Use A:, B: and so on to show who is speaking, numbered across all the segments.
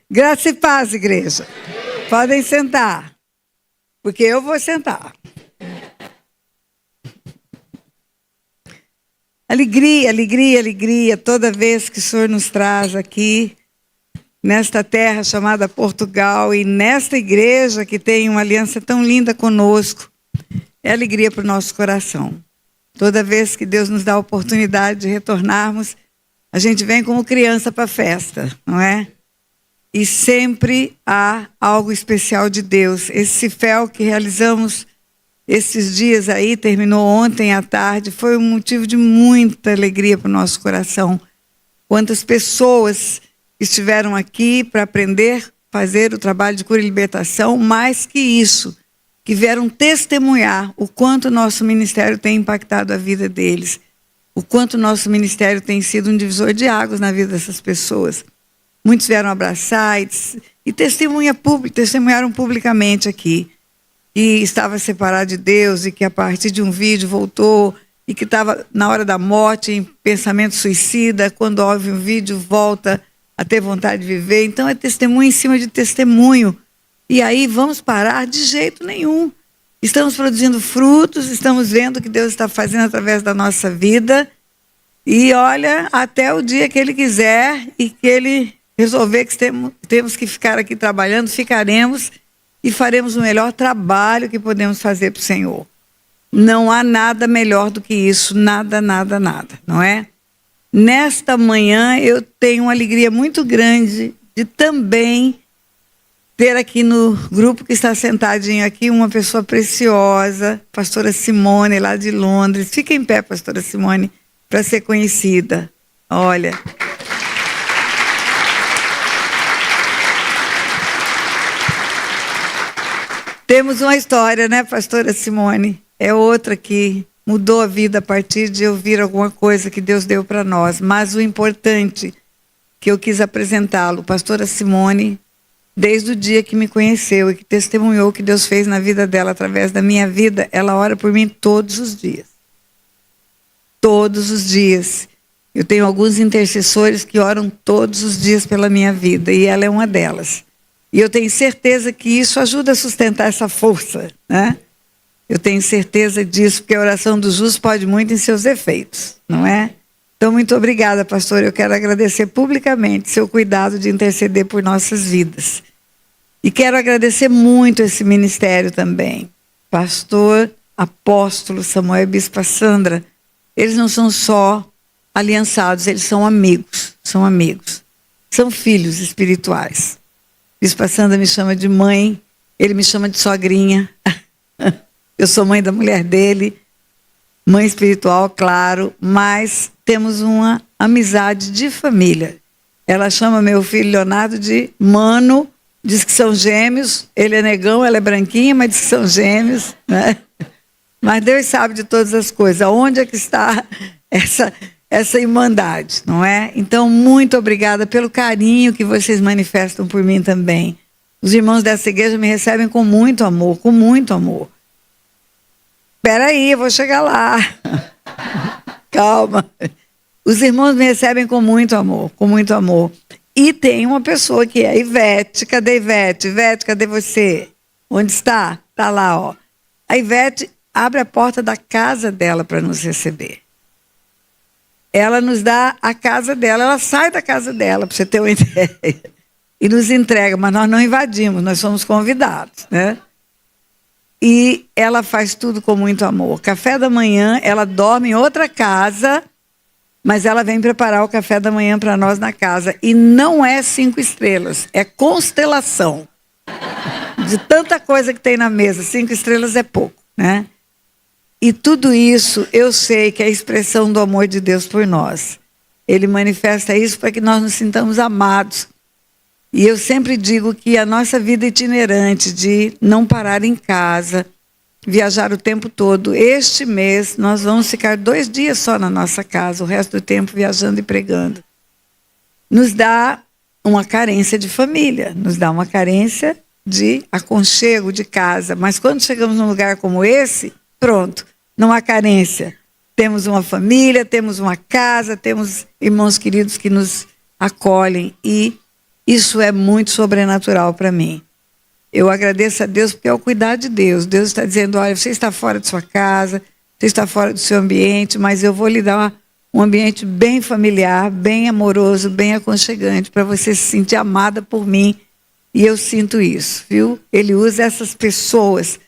A: Graça e paz, igreja. Podem sentar, porque eu vou sentar. Alegria, alegria, alegria, toda vez que o Senhor nos traz aqui, nesta terra chamada Portugal, e nesta igreja que tem uma aliança tão linda conosco, é alegria para o nosso coração. Toda vez que Deus nos dá a oportunidade de retornarmos, a gente vem como criança para a festa, não é? E sempre há algo especial de Deus. Esse cifel que realizamos esses dias aí, terminou ontem à tarde, foi um motivo de muita alegria para o nosso coração. Quantas pessoas estiveram aqui para aprender a fazer o trabalho de cura e libertação, mais que isso, que vieram testemunhar o quanto o nosso ministério tem impactado a vida deles, o quanto o nosso ministério tem sido um divisor de águas na vida dessas pessoas. Muitos vieram abraçar e testemunharam publicamente aqui, que estava separado de Deus e que a partir de um vídeo voltou e que estava na hora da morte em pensamento suicida, quando ouve um vídeo volta a ter vontade de viver. Então é testemunho em cima de testemunho. E aí vamos parar de jeito nenhum. Estamos produzindo frutos, estamos vendo o que Deus está fazendo através da nossa vida. E olha, até o dia que Ele quiser e que Ele resolver que temos que ficar aqui trabalhando, ficaremos e faremos o melhor trabalho que podemos fazer para o Senhor. Não há nada melhor do que isso, nada, nada, nada, não é? Nesta manhã eu tenho uma alegria muito grande de também ter aqui no grupo que está sentadinho aqui uma pessoa preciosa, pastora Simone, lá de Londres. Fica em pé, pastora Simone, para ser conhecida. Olha. Temos uma história, né, pastora Simone? É outra que mudou a vida a partir de ouvir alguma coisa que Deus deu para nós. Mas o importante que eu quis apresentá-lo, pastora Simone, desde o dia que me conheceu e que testemunhou o que Deus fez na vida dela através da minha vida, ela ora por mim todos os dias. Todos os dias. Eu tenho alguns intercessores que oram todos os dias pela minha vida e ela é uma delas. E eu tenho certeza que isso ajuda a sustentar essa força, né? Eu tenho certeza disso, porque a oração do justo pode muito em seus efeitos, não é? Então, muito obrigada, pastor. Eu quero agradecer publicamente seu cuidado de interceder por nossas vidas. E quero agradecer muito esse ministério também. Pastor, apóstolo Samuel e bispa Sandra, eles não são só aliançados, eles são amigos. São amigos. São filhos espirituais. Bispa Sandra me chama de mãe, ele me chama de sogrinha. Eu sou mãe da mulher dele, mãe espiritual, claro, mas temos uma amizade de família. Ela chama meu filho Leonardo de mano, diz que são gêmeos, ele é negão, ela é branquinha, mas diz que são gêmeos, né? Mas Deus sabe de todas as coisas, onde é que está essa irmandade, não é? Então, muito obrigada pelo carinho que vocês manifestam por mim também. Os irmãos dessa igreja me recebem com muito amor, com muito amor. Espera aí, eu vou chegar lá. Calma. Os irmãos me recebem com muito amor, com muito amor. E tem uma pessoa que é a Ivete. Cadê a Ivete? Ivete, cadê você? Onde está? Está lá, ó. A Ivete abre a porta da casa dela para nos receber. Ela nos dá a casa dela, ela sai da casa dela, para você ter uma ideia, e nos entrega, mas nós não invadimos, nós somos convidados, né? E ela faz tudo com muito amor. Café da manhã, ela dorme em outra casa, mas ela vem preparar o café da manhã para nós na casa. E não é 5 estrelas, é constelação. De tanta coisa que tem na mesa, 5 estrelas é pouco, né? E tudo isso, eu sei que é a expressão do amor de Deus por nós. Ele manifesta isso para que nós nos sintamos amados. E eu sempre digo que a nossa vida itinerante de não parar em casa, viajar o tempo todo, este mês nós vamos ficar 2 dias só na nossa casa, o resto do tempo viajando e pregando. Nos dá uma carência de família, nos dá uma carência de aconchego de casa. Mas quando chegamos num lugar como esse, pronto, não há carência. Temos uma família, temos uma casa, temos irmãos queridos que nos acolhem. E Isso é muito sobrenatural para mim. Eu agradeço a Deus porque é o cuidar de Deus. Deus está dizendo, olha, você está fora de sua casa, você está fora do seu ambiente, mas eu vou lhe dar um ambiente bem familiar, bem amoroso, bem aconchegante, para você se sentir amada por mim. E eu sinto isso, viu? Ele usa essas pessoas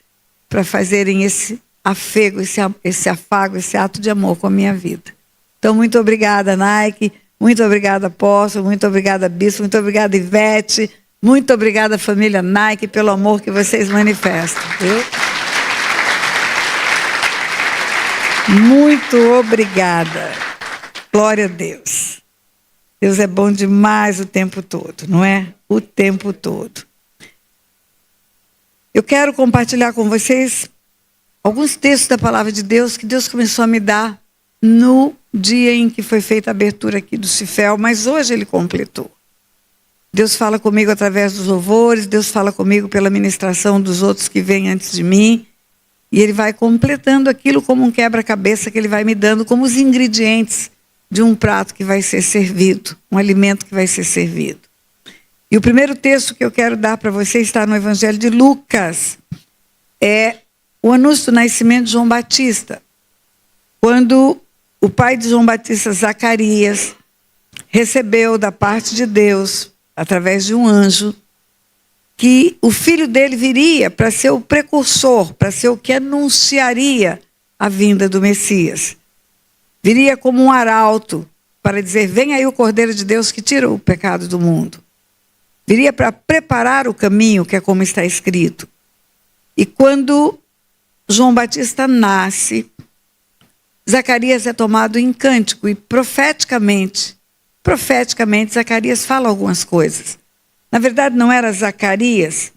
A: para fazerem esse afego, esse afago, esse ato de amor com a minha vida. Então, muito obrigada, Nike. Muito obrigada, Apóstolo. Muito obrigada, Bispo. Muito obrigada, Ivete. Muito obrigada, família Nike, pelo amor que vocês manifestam. Viu? Muito obrigada. Glória a Deus. Deus é bom demais o tempo todo, não é? O tempo todo. Eu quero compartilhar com vocês alguns textos da palavra de Deus que Deus começou a me dar no dia em que foi feita a abertura aqui do Cifel, mas hoje ele completou. Deus fala comigo através dos louvores, Deus fala comigo pela ministração dos outros que vêm antes de mim, e ele vai completando aquilo como um quebra-cabeça que ele vai me dando como os ingredientes de um prato que vai ser servido, um alimento que vai ser servido. E o primeiro texto que eu quero dar para vocês está no Evangelho de Lucas. É o anúncio do nascimento de João Batista. Quando o pai de João Batista, Zacarias, recebeu da parte de Deus, através de um anjo, que o filho dele viria para ser o precursor, para ser o que anunciaria a vinda do Messias. Viria como um arauto para dizer, vem aí o Cordeiro de Deus que tira o pecado do mundo. Viria para preparar o caminho, que é como está escrito. E quando João Batista nasce, Zacarias é tomado em cântico e profeticamente, Zacarias fala algumas coisas. Na verdade, não era Zacarias,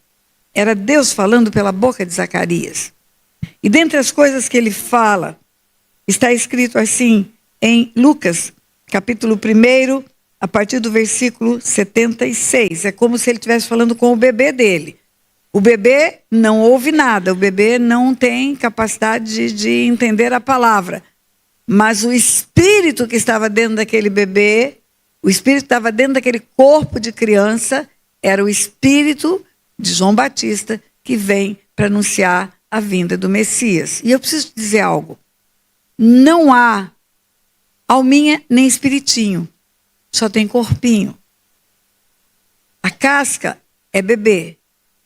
A: era Deus falando pela boca de Zacarias. E dentre as coisas que ele fala, está escrito assim, em Lucas, capítulo 1, a partir do versículo 76. É como se ele estivesse falando com o bebê dele. O bebê não ouve nada, o bebê não tem capacidade de entender a palavra. Mas o espírito que estava dentro daquele bebê, o espírito que estava dentro daquele corpo de criança, era o espírito de João Batista que vem para anunciar a vinda do Messias. E eu preciso dizer algo. Não há alminha nem espiritinho, só tem corpinho. A casca é bebê,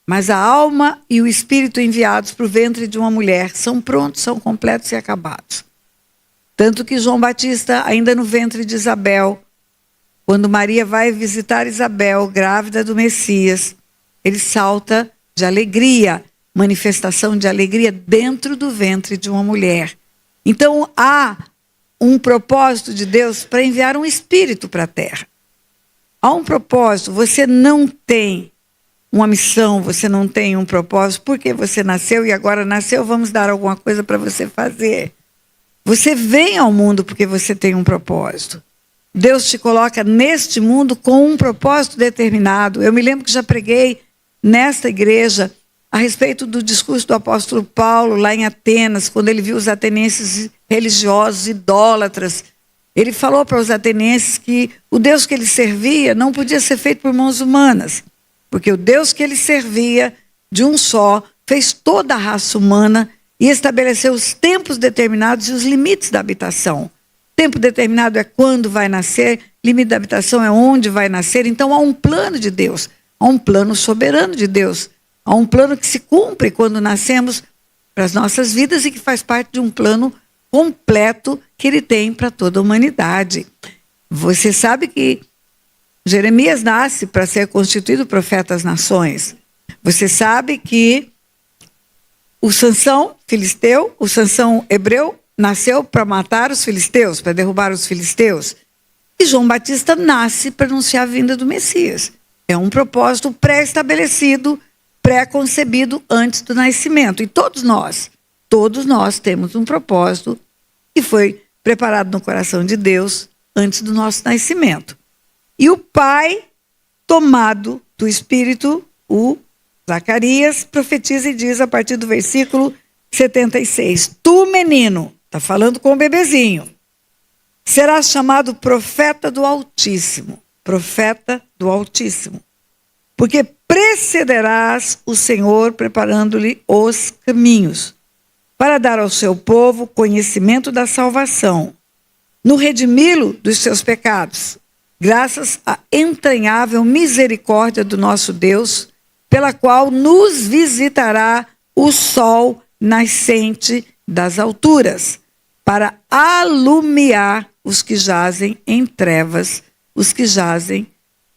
A: mas a alma e o espírito enviados para o ventre de uma mulher são prontos, são completos e acabados. Tanto que João Batista, ainda no ventre de Isabel, quando Maria vai visitar Isabel, grávida do Messias, ele salta de alegria, manifestação de alegria dentro do ventre de uma mulher. Então há um propósito de Deus para enviar um espírito para a terra. Há um propósito, você não tem uma missão, você não tem um propósito, porque você nasceu e agora nasceu, vamos dar alguma coisa para você fazer. Você vem ao mundo porque você tem um propósito. Deus te coloca neste mundo com um propósito determinado. Eu me lembro que já preguei nesta igreja a respeito do discurso do apóstolo Paulo, lá em Atenas, quando ele viu os atenienses religiosos, idólatras. Ele falou para os atenienses que o Deus que ele servia não podia ser feito por mãos humanas, porque o Deus que ele servia, de um só, fez toda a raça humana e estabeleceu os tempos determinados e os limites da habitação. Tempo determinado é quando vai nascer, limite da habitação é onde vai nascer. Então há um plano de Deus, há um plano soberano de Deus, há um plano que se cumpre quando nascemos para as nossas vidas e que faz parte de um plano completo que ele tem para toda a humanidade. Você sabe que Jeremias nasce para ser constituído profeta das nações. Você sabe que o Sansão filisteu, o Sansão hebreu, nasceu para matar os filisteus, para derrubar os filisteus. E João Batista nasce para anunciar a vinda do Messias. É um propósito pré-estabelecido, pré-concebido antes do nascimento. E todos nós temos um propósito que foi preparado no coração de Deus antes do nosso nascimento. E o pai, tomado do Espírito, o Zacarias, profetiza e diz a partir do versículo 76. Tu, menino, está falando com o bebezinho, serás chamado profeta do Altíssimo. Profeta do Altíssimo. porque precederás o Senhor preparando-lhe os caminhos, para dar ao seu povo conhecimento da salvação, no redimi-lo dos seus pecados, graças à entranhável misericórdia do nosso Deus, pela qual nos visitará o sol nascente das alturas, para alumiar os que jazem em trevas, os que jazem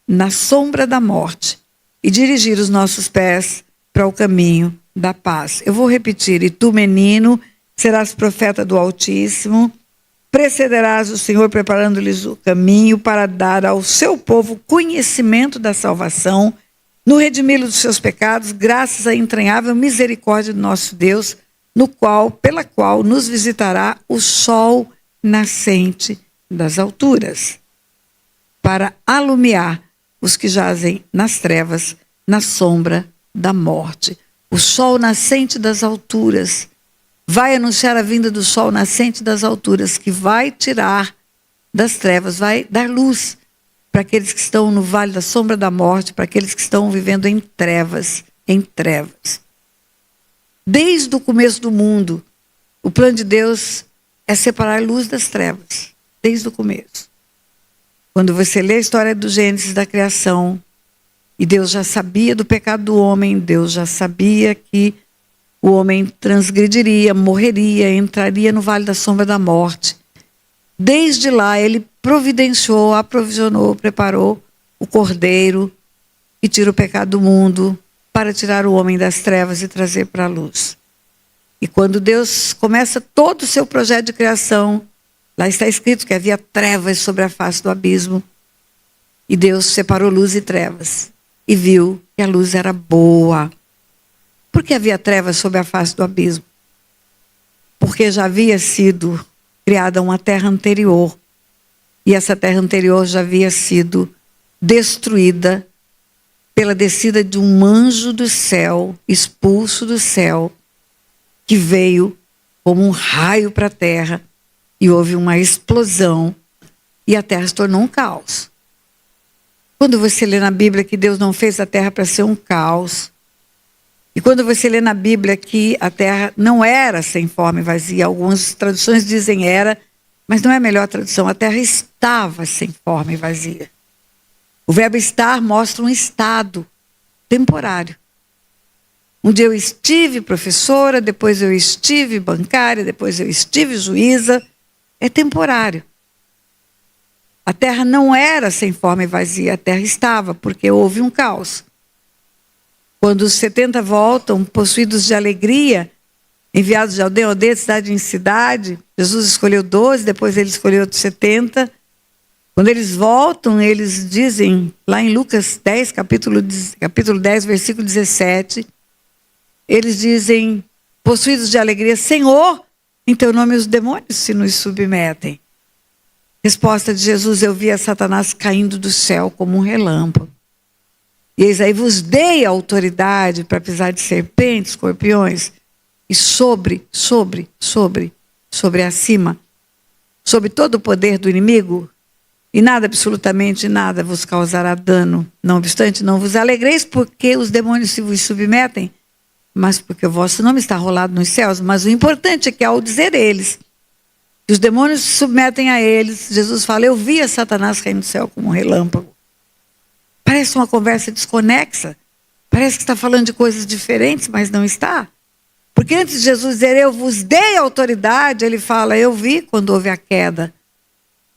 A: na sombra da morte, e dirigir os nossos pés para o caminho da paz. Eu vou repetir: e tu, menino, serás profeta do Altíssimo, precederás o Senhor preparando-lhes o caminho para dar ao seu povo conhecimento da salvação, no redimi-lo dos seus pecados, graças à entranhável misericórdia do nosso Deus, pela qual nos visitará o sol nascente das alturas, para alumiar os que jazem nas trevas, na sombra da morte. O sol nascente das alturas vai anunciar a vinda do sol nascente das alturas, que vai tirar das trevas, vai dar luz para aqueles que estão no vale da sombra da morte, para aqueles que estão vivendo em trevas, em trevas. Desde o começo do mundo, o plano de Deus é separar a luz das trevas, desde o começo. Quando você lê a história do Gênesis, da criação, e Deus já sabia do pecado do homem, Deus já sabia que o homem transgrediria, morreria, entraria no vale da sombra da morte. Desde lá, ele providenciou, aprovisionou, preparou o cordeiro que tira o pecado do mundo para tirar o homem das trevas e trazer para a luz. E quando Deus começa todo o seu projeto de criação, lá está escrito que havia trevas sobre a face do abismo. E Deus separou luz e trevas. E viu que a luz era boa. Por que havia trevas sobre a face do abismo? Porque já havia sido criada uma terra anterior. E essa terra anterior já havia sido destruída pela descida de um anjo do céu, expulso do céu, que veio como um raio para a terra, e houve uma explosão, e a terra se tornou um caos. Quando você lê na Bíblia que Deus não fez a terra para ser um caos, e quando você lê na Bíblia que a terra não era sem forma e vazia, algumas traduções dizem era, mas não é a melhor tradução, a terra estava sem forma e vazia. O verbo estar mostra um estado temporário. Um dia eu estive professora, depois eu estive bancária, depois eu estive juíza. É temporário. A terra não era sem forma e vazia, a terra estava, porque houve um caos. Quando os 70 voltam, possuídos de alegria, enviados de aldeia em aldeia, de cidade em cidade, Jesus escolheu 12, depois ele escolheu outros 70. Quando eles voltam, eles dizem, lá em Lucas 10, capítulo 10, versículo 17, eles dizem, possuídos de alegria: Senhor, em teu nome os demônios se nos submetem. Resposta de Jesus: eu vi a Satanás caindo do céu como um relâmpago. E eis aí vos dei a autoridade para pisar de serpentes, escorpiões, e sobre acima, sobre todo o poder do inimigo, e nada, absolutamente nada, vos causará dano. Não obstante, não vos alegreis porque os demônios se vos submetem, mas porque o vosso nome está rolado nos céus. Mas o importante é que, ao dizer eles, que os demônios se submetem a eles, Jesus fala: eu vi a Satanás cair do céu como um relâmpago. Parece uma conversa desconexa. Parece que está falando de coisas diferentes, mas não está. Porque antes de Jesus dizer, eu vos dei autoridade, ele fala, eu vi quando houve a queda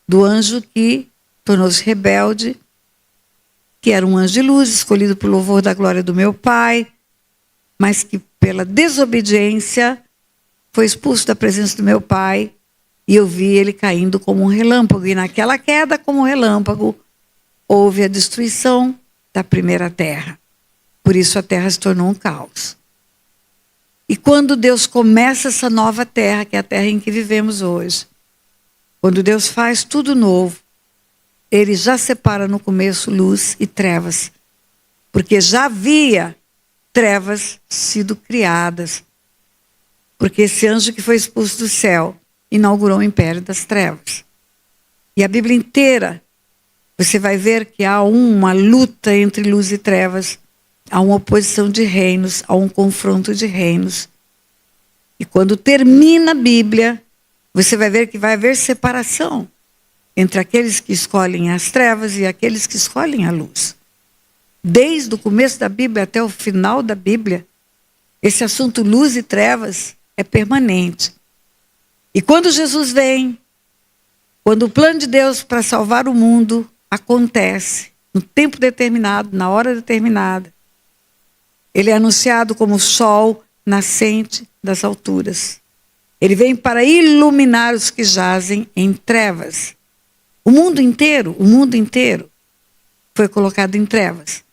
A: do anjo que tornou-se rebelde, que era um anjo de luz, escolhido por louvor da glória do meu Pai, mas que pela desobediência foi expulso da presença do meu Pai, e eu vi ele caindo como um relâmpago. E naquela queda, como um relâmpago, houve a destruição da primeira terra. Por isso a terra se tornou um caos. E quando Deus começa essa nova terra, que é a terra em que vivemos hoje, quando Deus faz tudo novo, ele já separa no começo luz e trevas, porque já havia trevas sido criadas, porque esse anjo que foi expulso do céu inaugurou o império das trevas. E a Bíblia inteira, você vai ver que há uma luta entre luz e trevas, há uma oposição de reinos, há um confronto de reinos. E quando termina a Bíblia, você vai ver que vai haver separação entre aqueles que escolhem as trevas e aqueles que escolhem a luz. Desde o começo da Bíblia até o final da Bíblia, esse assunto luz e trevas é permanente. E quando Jesus vem, quando o plano de Deus para salvar o mundo acontece, no tempo determinado, na hora determinada, ele é anunciado como o sol nascente das alturas. Ele vem para iluminar os que jazem em trevas. O mundo inteiro foi colocado em trevas.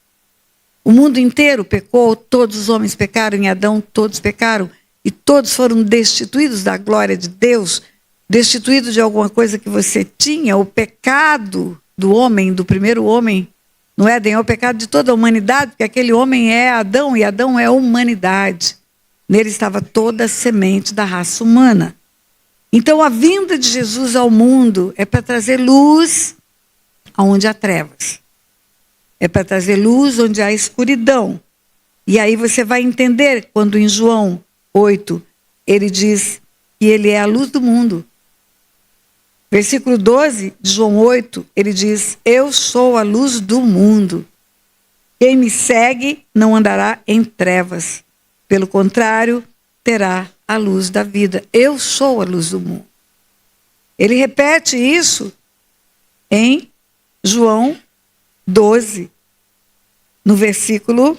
A: O mundo inteiro pecou, todos os homens pecaram, em Adão todos pecaram, e todos foram destituídos da glória de Deus, destituídos de alguma coisa que você tinha. O pecado do homem, do primeiro homem, no Éden, é o pecado de toda a humanidade, porque aquele homem é Adão, e Adão é a humanidade. Nele estava toda a semente da raça humana. Então a vinda de Jesus ao mundo é para trazer luz onde há trevas. É para trazer luz onde há escuridão. E aí você vai entender quando em João 8 ele diz que ele é a luz do mundo. Versículo 12 de João 8, ele diz: eu sou a luz do mundo. Quem me segue não andará em trevas. Pelo contrário, terá a luz da vida. Eu sou a luz do mundo. Ele repete isso em João 12, no versículo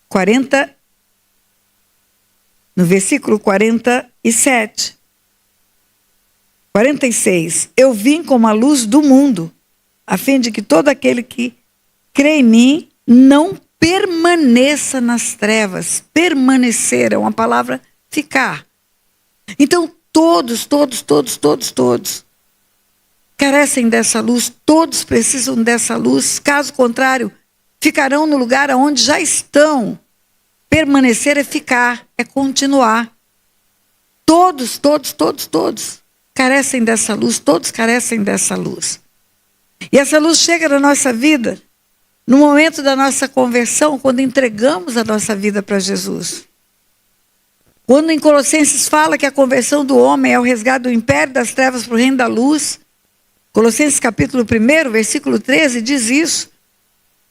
A: 40, no versículo 47. 46. Eu vim como a luz do mundo, a fim de que todo aquele que crê em mim não permaneça nas trevas. Permanecer é uma palavra ficar. Então todos carecem dessa luz, todos precisam dessa luz, caso contrário, ficarão no lugar onde já estão. Permanecer é ficar, é continuar. Todos carecem dessa luz, todos carecem dessa luz. E essa luz chega na nossa vida no momento da nossa conversão, quando entregamos a nossa vida para Jesus. Quando em Colossenses fala que a conversão do homem é o resgate do império das trevas para o reino da luz, Colossenses capítulo 1, versículo 13, diz isso.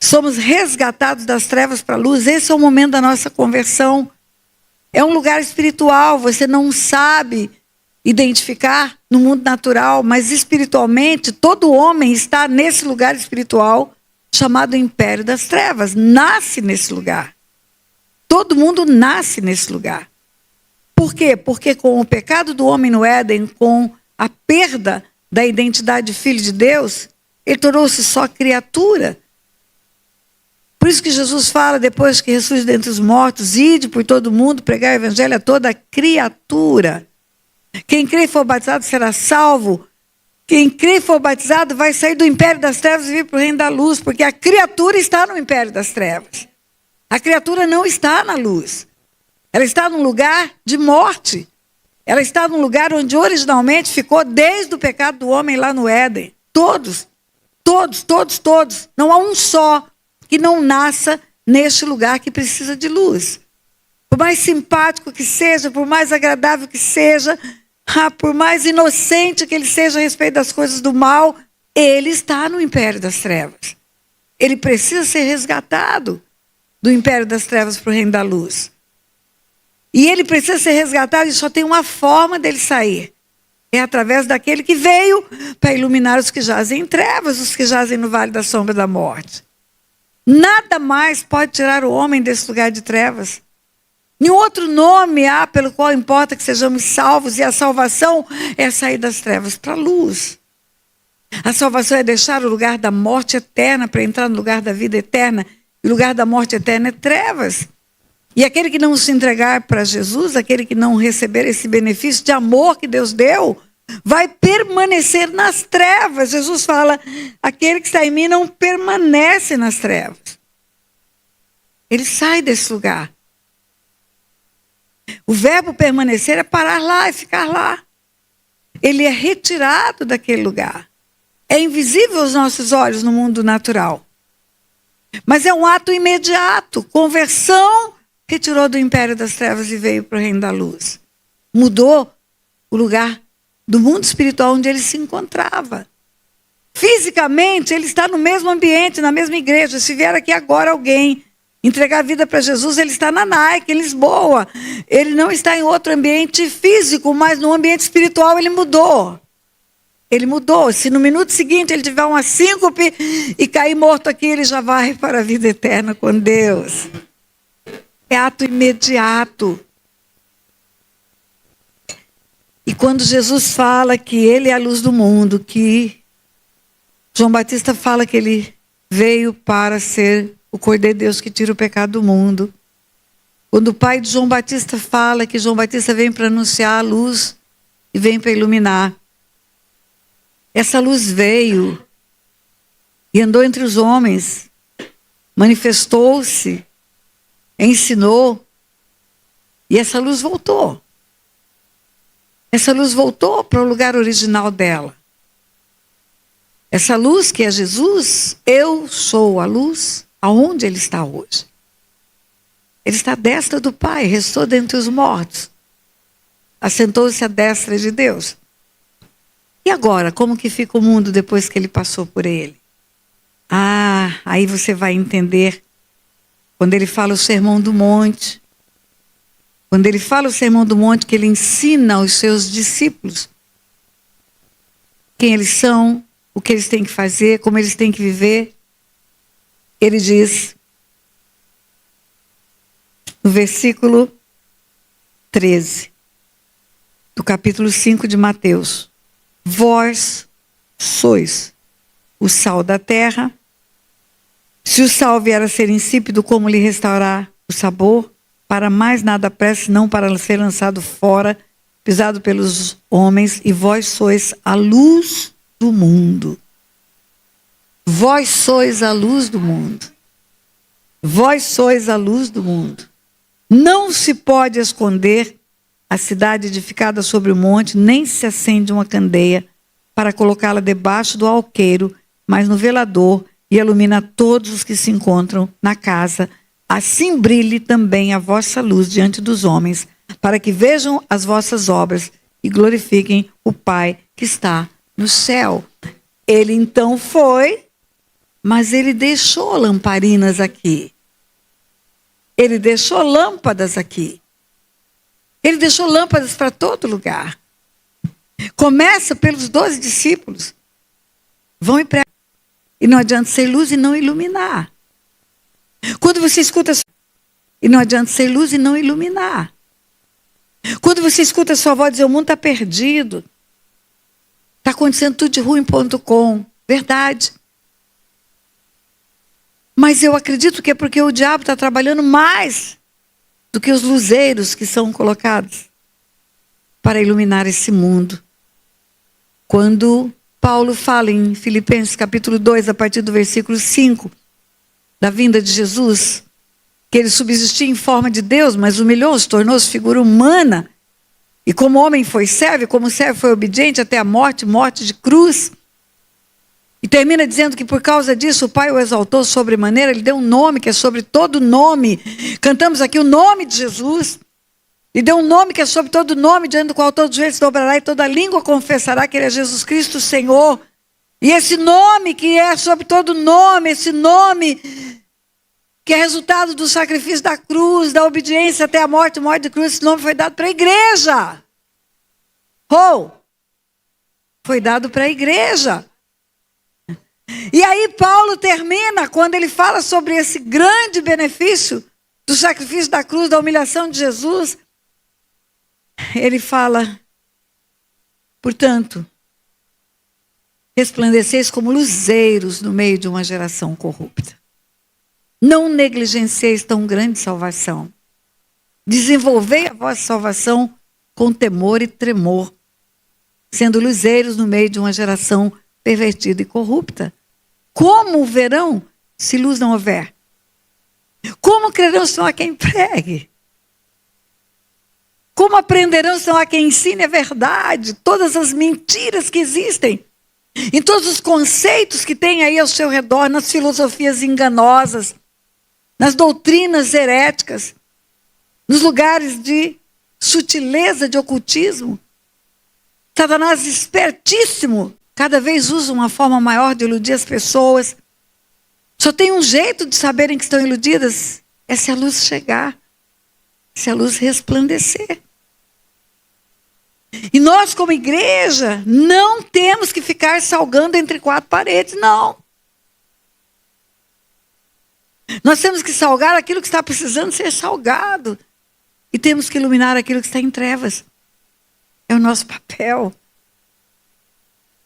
A: Somos resgatados das trevas para a luz. Esse é o momento da nossa conversão. É um lugar espiritual, você não sabe identificar no mundo natural, mas espiritualmente todo homem está nesse lugar espiritual chamado Império das Trevas. Nasce nesse lugar. Todo mundo nasce nesse lugar. Por quê? Porque com o pecado do homem no Éden, com a perda da identidade de filho de Deus, ele tornou-se só criatura. Por isso que Jesus fala, depois que ressurge dentre os mortos: ide por todo mundo, pregar o evangelho a toda criatura. Quem crê e for batizado será salvo. Quem crê e for batizado vai sair do império das trevas e vir para o reino da luz, porque a criatura está no império das trevas. A criatura não está na luz. Ela está num lugar de morte. Ela está num lugar onde originalmente ficou desde o pecado do homem lá no Éden. Todos. Não há um só que não nasça neste lugar que precisa de luz. Por mais simpático que seja, por mais agradável que seja, por mais inocente que ele seja a respeito das coisas do mal, ele está no império das trevas. Ele precisa ser resgatado do império das trevas para o reino da luz. E ele precisa ser resgatado e só tem uma forma dele sair. É através daquele que veio para iluminar os que jazem em trevas, os que jazem no vale da sombra da morte. Nada mais pode tirar o homem desse lugar de trevas. Nenhum outro nome há pelo qual importa que sejamos salvos, e a salvação é sair das trevas para a luz. A salvação é deixar o lugar da morte eterna para entrar no lugar da vida eterna. E o lugar da morte eterna é trevas. E aquele que não se entregar para Jesus, aquele que não receber esse benefício de amor que Deus deu, vai permanecer nas trevas. Jesus fala: aquele que está em mim não permanece nas trevas. Ele sai desse lugar. O verbo permanecer é parar lá e ficar lá. ele é retirado daquele lugar. É invisível aos nossos olhos no mundo natural. Mas é um ato imediato. Conversão, retirou do império das trevas e veio para o reino da luz. Mudou o lugar do mundo espiritual onde ele se encontrava. Fisicamente, ele está no mesmo ambiente, na mesma igreja. Se vier aqui agora alguém entregar a vida para Jesus, ele está na Nike, em Lisboa. Ele não está em outro ambiente físico, mas no ambiente espiritual ele mudou. Ele mudou. Se no minuto seguinte ele tiver uma síncope e cair morto aqui, ele já vai para a vida eterna com Deus. É ato imediato. E quando Jesus fala que ele é a luz do mundo, que João Batista fala que ele veio para ser o Cordeiro de Deus que tira o pecado do mundo. Quando o pai de João Batista fala que João Batista vem para anunciar a luz e vem para iluminar. Essa luz veio e andou entre os homens, manifestou-se, ensinou, e essa luz voltou. Essa luz voltou para o lugar original dela. Essa luz que é Jesus, eu sou a luz, aonde ele está hoje? Ele está à destra do Pai, restou dentre os mortos. Assentou-se à destra de Deus. E agora, como que fica o mundo depois que ele passou por ele? Ah, aí você vai entender quando ele fala o Sermão do Monte. Quando ele fala o Sermão do Monte, que ele ensina aos seus discípulos quem eles são, o que eles têm que fazer, como eles têm que viver. Ele diz, no versículo 13, do capítulo 5 de Mateus: vós sois o sal da terra. Se o sal vier a ser insípido, como lhe restaurar o sabor? Para mais nada presta, não para ser lançado fora, pisado pelos homens. E vós sois a luz do mundo. Vós sois a luz do mundo. Vós sois a luz do mundo. Não se pode esconder a cidade edificada sobre o monte, nem se acende uma candeia para colocá-la debaixo do alqueiro, mas no velador, e ilumina todos os que se encontram na casa. Assim brilhe também a vossa luz diante dos homens, para que vejam as vossas obras e glorifiquem o Pai que está no céu. Ele então foi, mas ele deixou lamparinas aqui. Ele deixou lâmpadas aqui. Ele deixou lâmpadas para todo lugar. Começa pelos 12 discípulos. Vão e pregam. E não adianta ser luz e não iluminar. Quando você escuta, e não adianta ser luz e não iluminar. Quando você escuta a sua voz dizer, o mundo está perdido. Está acontecendo tudo de ruim.com. Verdade. Mas eu acredito que é porque o diabo está trabalhando mais do que os luzeiros que são colocados para iluminar esse mundo. Quando Paulo fala em Filipenses capítulo 2, a partir do versículo 5, da vinda de Jesus, que ele subsistia em forma de Deus, mas humilhou-se, tornou-se figura humana, e como homem foi servo, como servo foi obediente até a morte, morte de cruz. E termina dizendo que por causa disso o Pai o exaltou sobremaneira, ele deu um nome que é sobre todo nome. Cantamos aqui o nome de Jesus. E deu um nome que é sobre todo nome, diante do qual todo joelho se dobrará e toda língua confessará que ele é Jesus Cristo, o Senhor. E esse nome que é sobre todo nome, esse nome que é resultado do sacrifício da cruz, da obediência até a morte de cruz, esse nome foi dado para a igreja. Foi dado para a igreja. E aí Paulo termina, quando ele fala sobre esse grande benefício do sacrifício da cruz, da humilhação de Jesus, ele fala, portanto, resplandeceis como luzeiros no meio de uma geração corrupta. Não negligencieis tão grande salvação. Desenvolvei a vossa salvação com temor e tremor, sendo luzeiros no meio de uma geração pervertida e corrupta. Como verão se luz não houver? Como crerão se não há quem pregue? Como aprenderão se não há quem ensine a verdade? Todas as mentiras que existem, em todos os conceitos que tem aí ao seu redor, nas filosofias enganosas, nas doutrinas heréticas, nos lugares de sutileza, de ocultismo. Satanás, espertíssimo, cada vez usa uma forma maior de iludir as pessoas. Só tem um jeito de saberem que estão iludidas, é se a luz chegar, se a luz resplandecer. E nós, como igreja, não temos que ficar salgando entre quatro paredes, não. Nós temos que salgar aquilo que está precisando ser salgado. E temos que iluminar aquilo que está em trevas. É o nosso papel.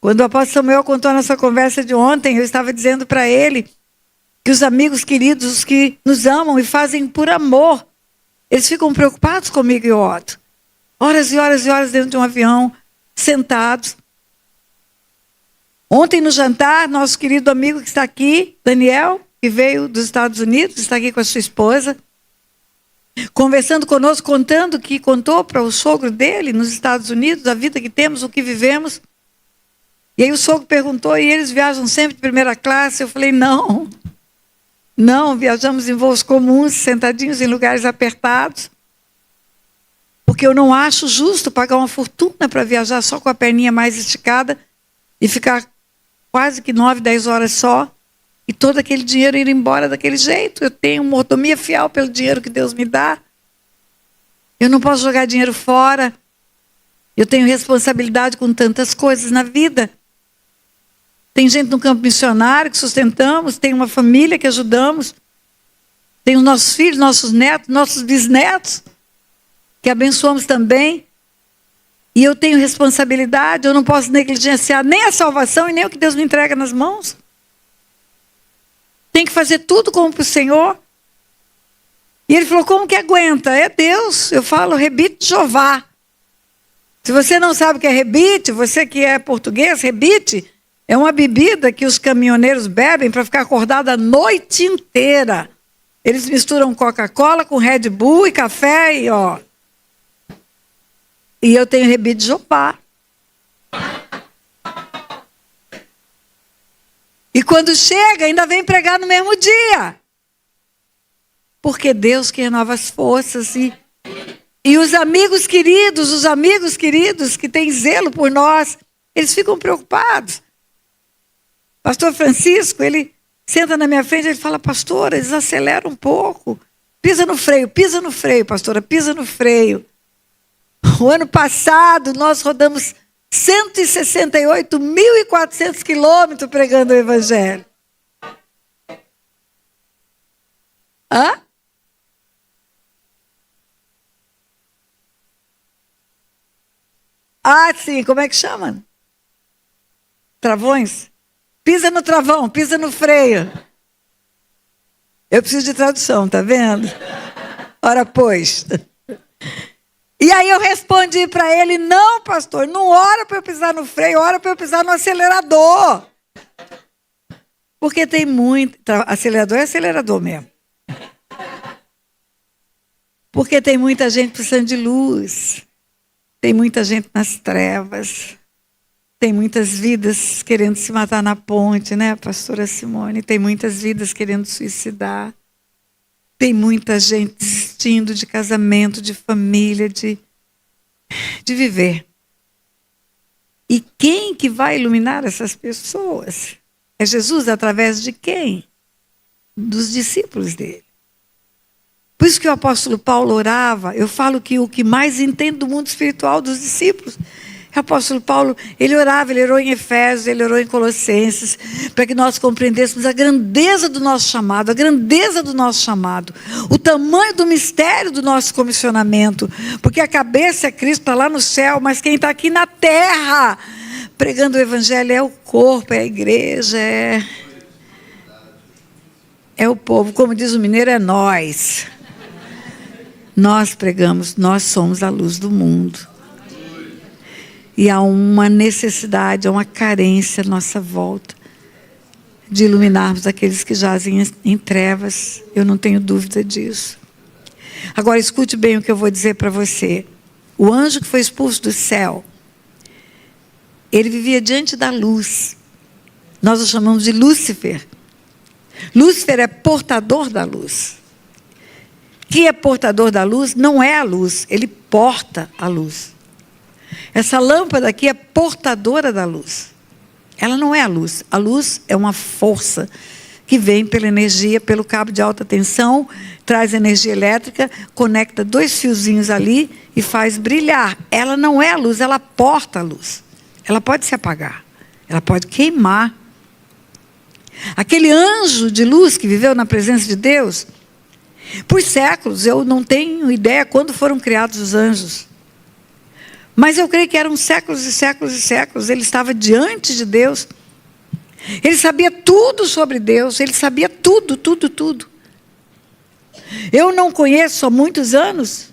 A: Quando o apóstolo Samuel contou a nossa conversa de ontem, eu estava dizendo para ele que os amigos queridos, os que nos amam e fazem por amor, eles ficam preocupados comigo e o Otto. Horas e horas e horas dentro de um avião, sentados. Ontem no jantar, nosso querido amigo que está aqui, Daniel, que veio dos Estados Unidos, está aqui com a sua esposa, conversando conosco, contando que contou para o sogro dele nos Estados Unidos a vida que temos, o que vivemos. E aí o sogro perguntou, e eles viajam sempre de primeira classe? Eu falei, não, viajamos em voos comuns, sentadinhos em lugares apertados, porque eu não acho justo pagar uma fortuna para viajar só com a perninha mais esticada e ficar quase que 9, 10 horas só, e todo aquele dinheiro ir embora daquele jeito. Eu tenho mordomia fiel pelo dinheiro que Deus me dá. Eu não posso jogar dinheiro fora. Eu tenho responsabilidade com tantas coisas na vida. Tem gente no campo missionário que sustentamos, tem uma família que ajudamos, tem os nossos filhos, nossos netos, nossos bisnetos, que abençoamos também. E eu tenho responsabilidade, eu não posso negligenciar nem a salvação e nem o que Deus me entrega nas mãos. Tem que fazer tudo como para o Senhor. E ele falou, como que aguenta? É Deus. Eu falo, rebite Jeová. Se você não sabe o que é rebite, você que é português, rebite é uma bebida que os caminhoneiros bebem para ficar acordado a noite inteira. Eles misturam Coca-Cola com Red Bull e café e ó. E eu tenho rebite Jeová. E quando chega, ainda vem pregar no mesmo dia. Porque Deus que renova as forças. E os amigos queridos que têm zelo por nós, eles ficam preocupados. Pastor Francisco, ele senta na minha frente e ele fala, pastora, desacelera um pouco. Pisa no freio, pastora, pisa no freio. O ano passado, nós rodamos 168.400 quilômetros pregando o Evangelho. Hã? Ah, sim, como é que chama? Travões? Pisa no travão, pisa no freio. Eu preciso de tradução, tá vendo? Ora, pois. E aí eu respondi para ele, não, pastor, não ora para eu pisar no freio, ora para eu pisar no acelerador. Porque tem muito... Acelerador é acelerador mesmo. Porque tem muita gente precisando de luz. Tem muita gente nas trevas. Tem muitas vidas querendo se matar na ponte, né, pastora Simone? Tem muitas vidas querendo suicidar. Tem muita gente desistindo de casamento, de família, de viver. E quem que vai iluminar essas pessoas? É Jesus através de quem? Dos discípulos dele. Por isso que o apóstolo Paulo orava. Eu falo que o que mais entende do mundo espiritual dos discípulos o apóstolo Paulo, ele orava, ele orou em Efésios, ele orou em Colossenses, para que nós compreendêssemos a grandeza do nosso chamado, o tamanho do mistério do nosso comissionamento, porque a cabeça é Cristo, está lá no céu, mas quem está aqui na terra, pregando o Evangelho, é o corpo, é a igreja, é o povo, como diz o mineiro, é nós. Nós pregamos, nós somos a luz do mundo. E há uma necessidade, há uma carência à nossa volta de iluminarmos aqueles que jazem em trevas. Eu não tenho dúvida disso. Agora escute bem o que eu vou dizer para você. O anjo que foi expulso do céu, ele vivia diante da luz. Nós o chamamos de Lúcifer. Lúcifer é portador da luz. Quem é portador da luz não é a luz, ele porta a luz. Essa lâmpada aqui é portadora da luz. Ela não é a luz. A luz é uma força que vem pela energia, pelo cabo de alta tensão, traz energia elétrica, conecta 2 fiozinhos ali e faz brilhar. Ela não é a luz, ela porta a luz. Ela pode se apagar, ela pode queimar. Aquele anjo de luz que viveu na presença de Deus, por séculos, eu não tenho ideia quando foram criados os anjos. Mas eu creio que eram séculos e séculos e séculos. Ele estava diante de Deus. Ele sabia tudo sobre Deus. Ele sabia tudo, tudo, tudo. Eu não conheço há muitos anos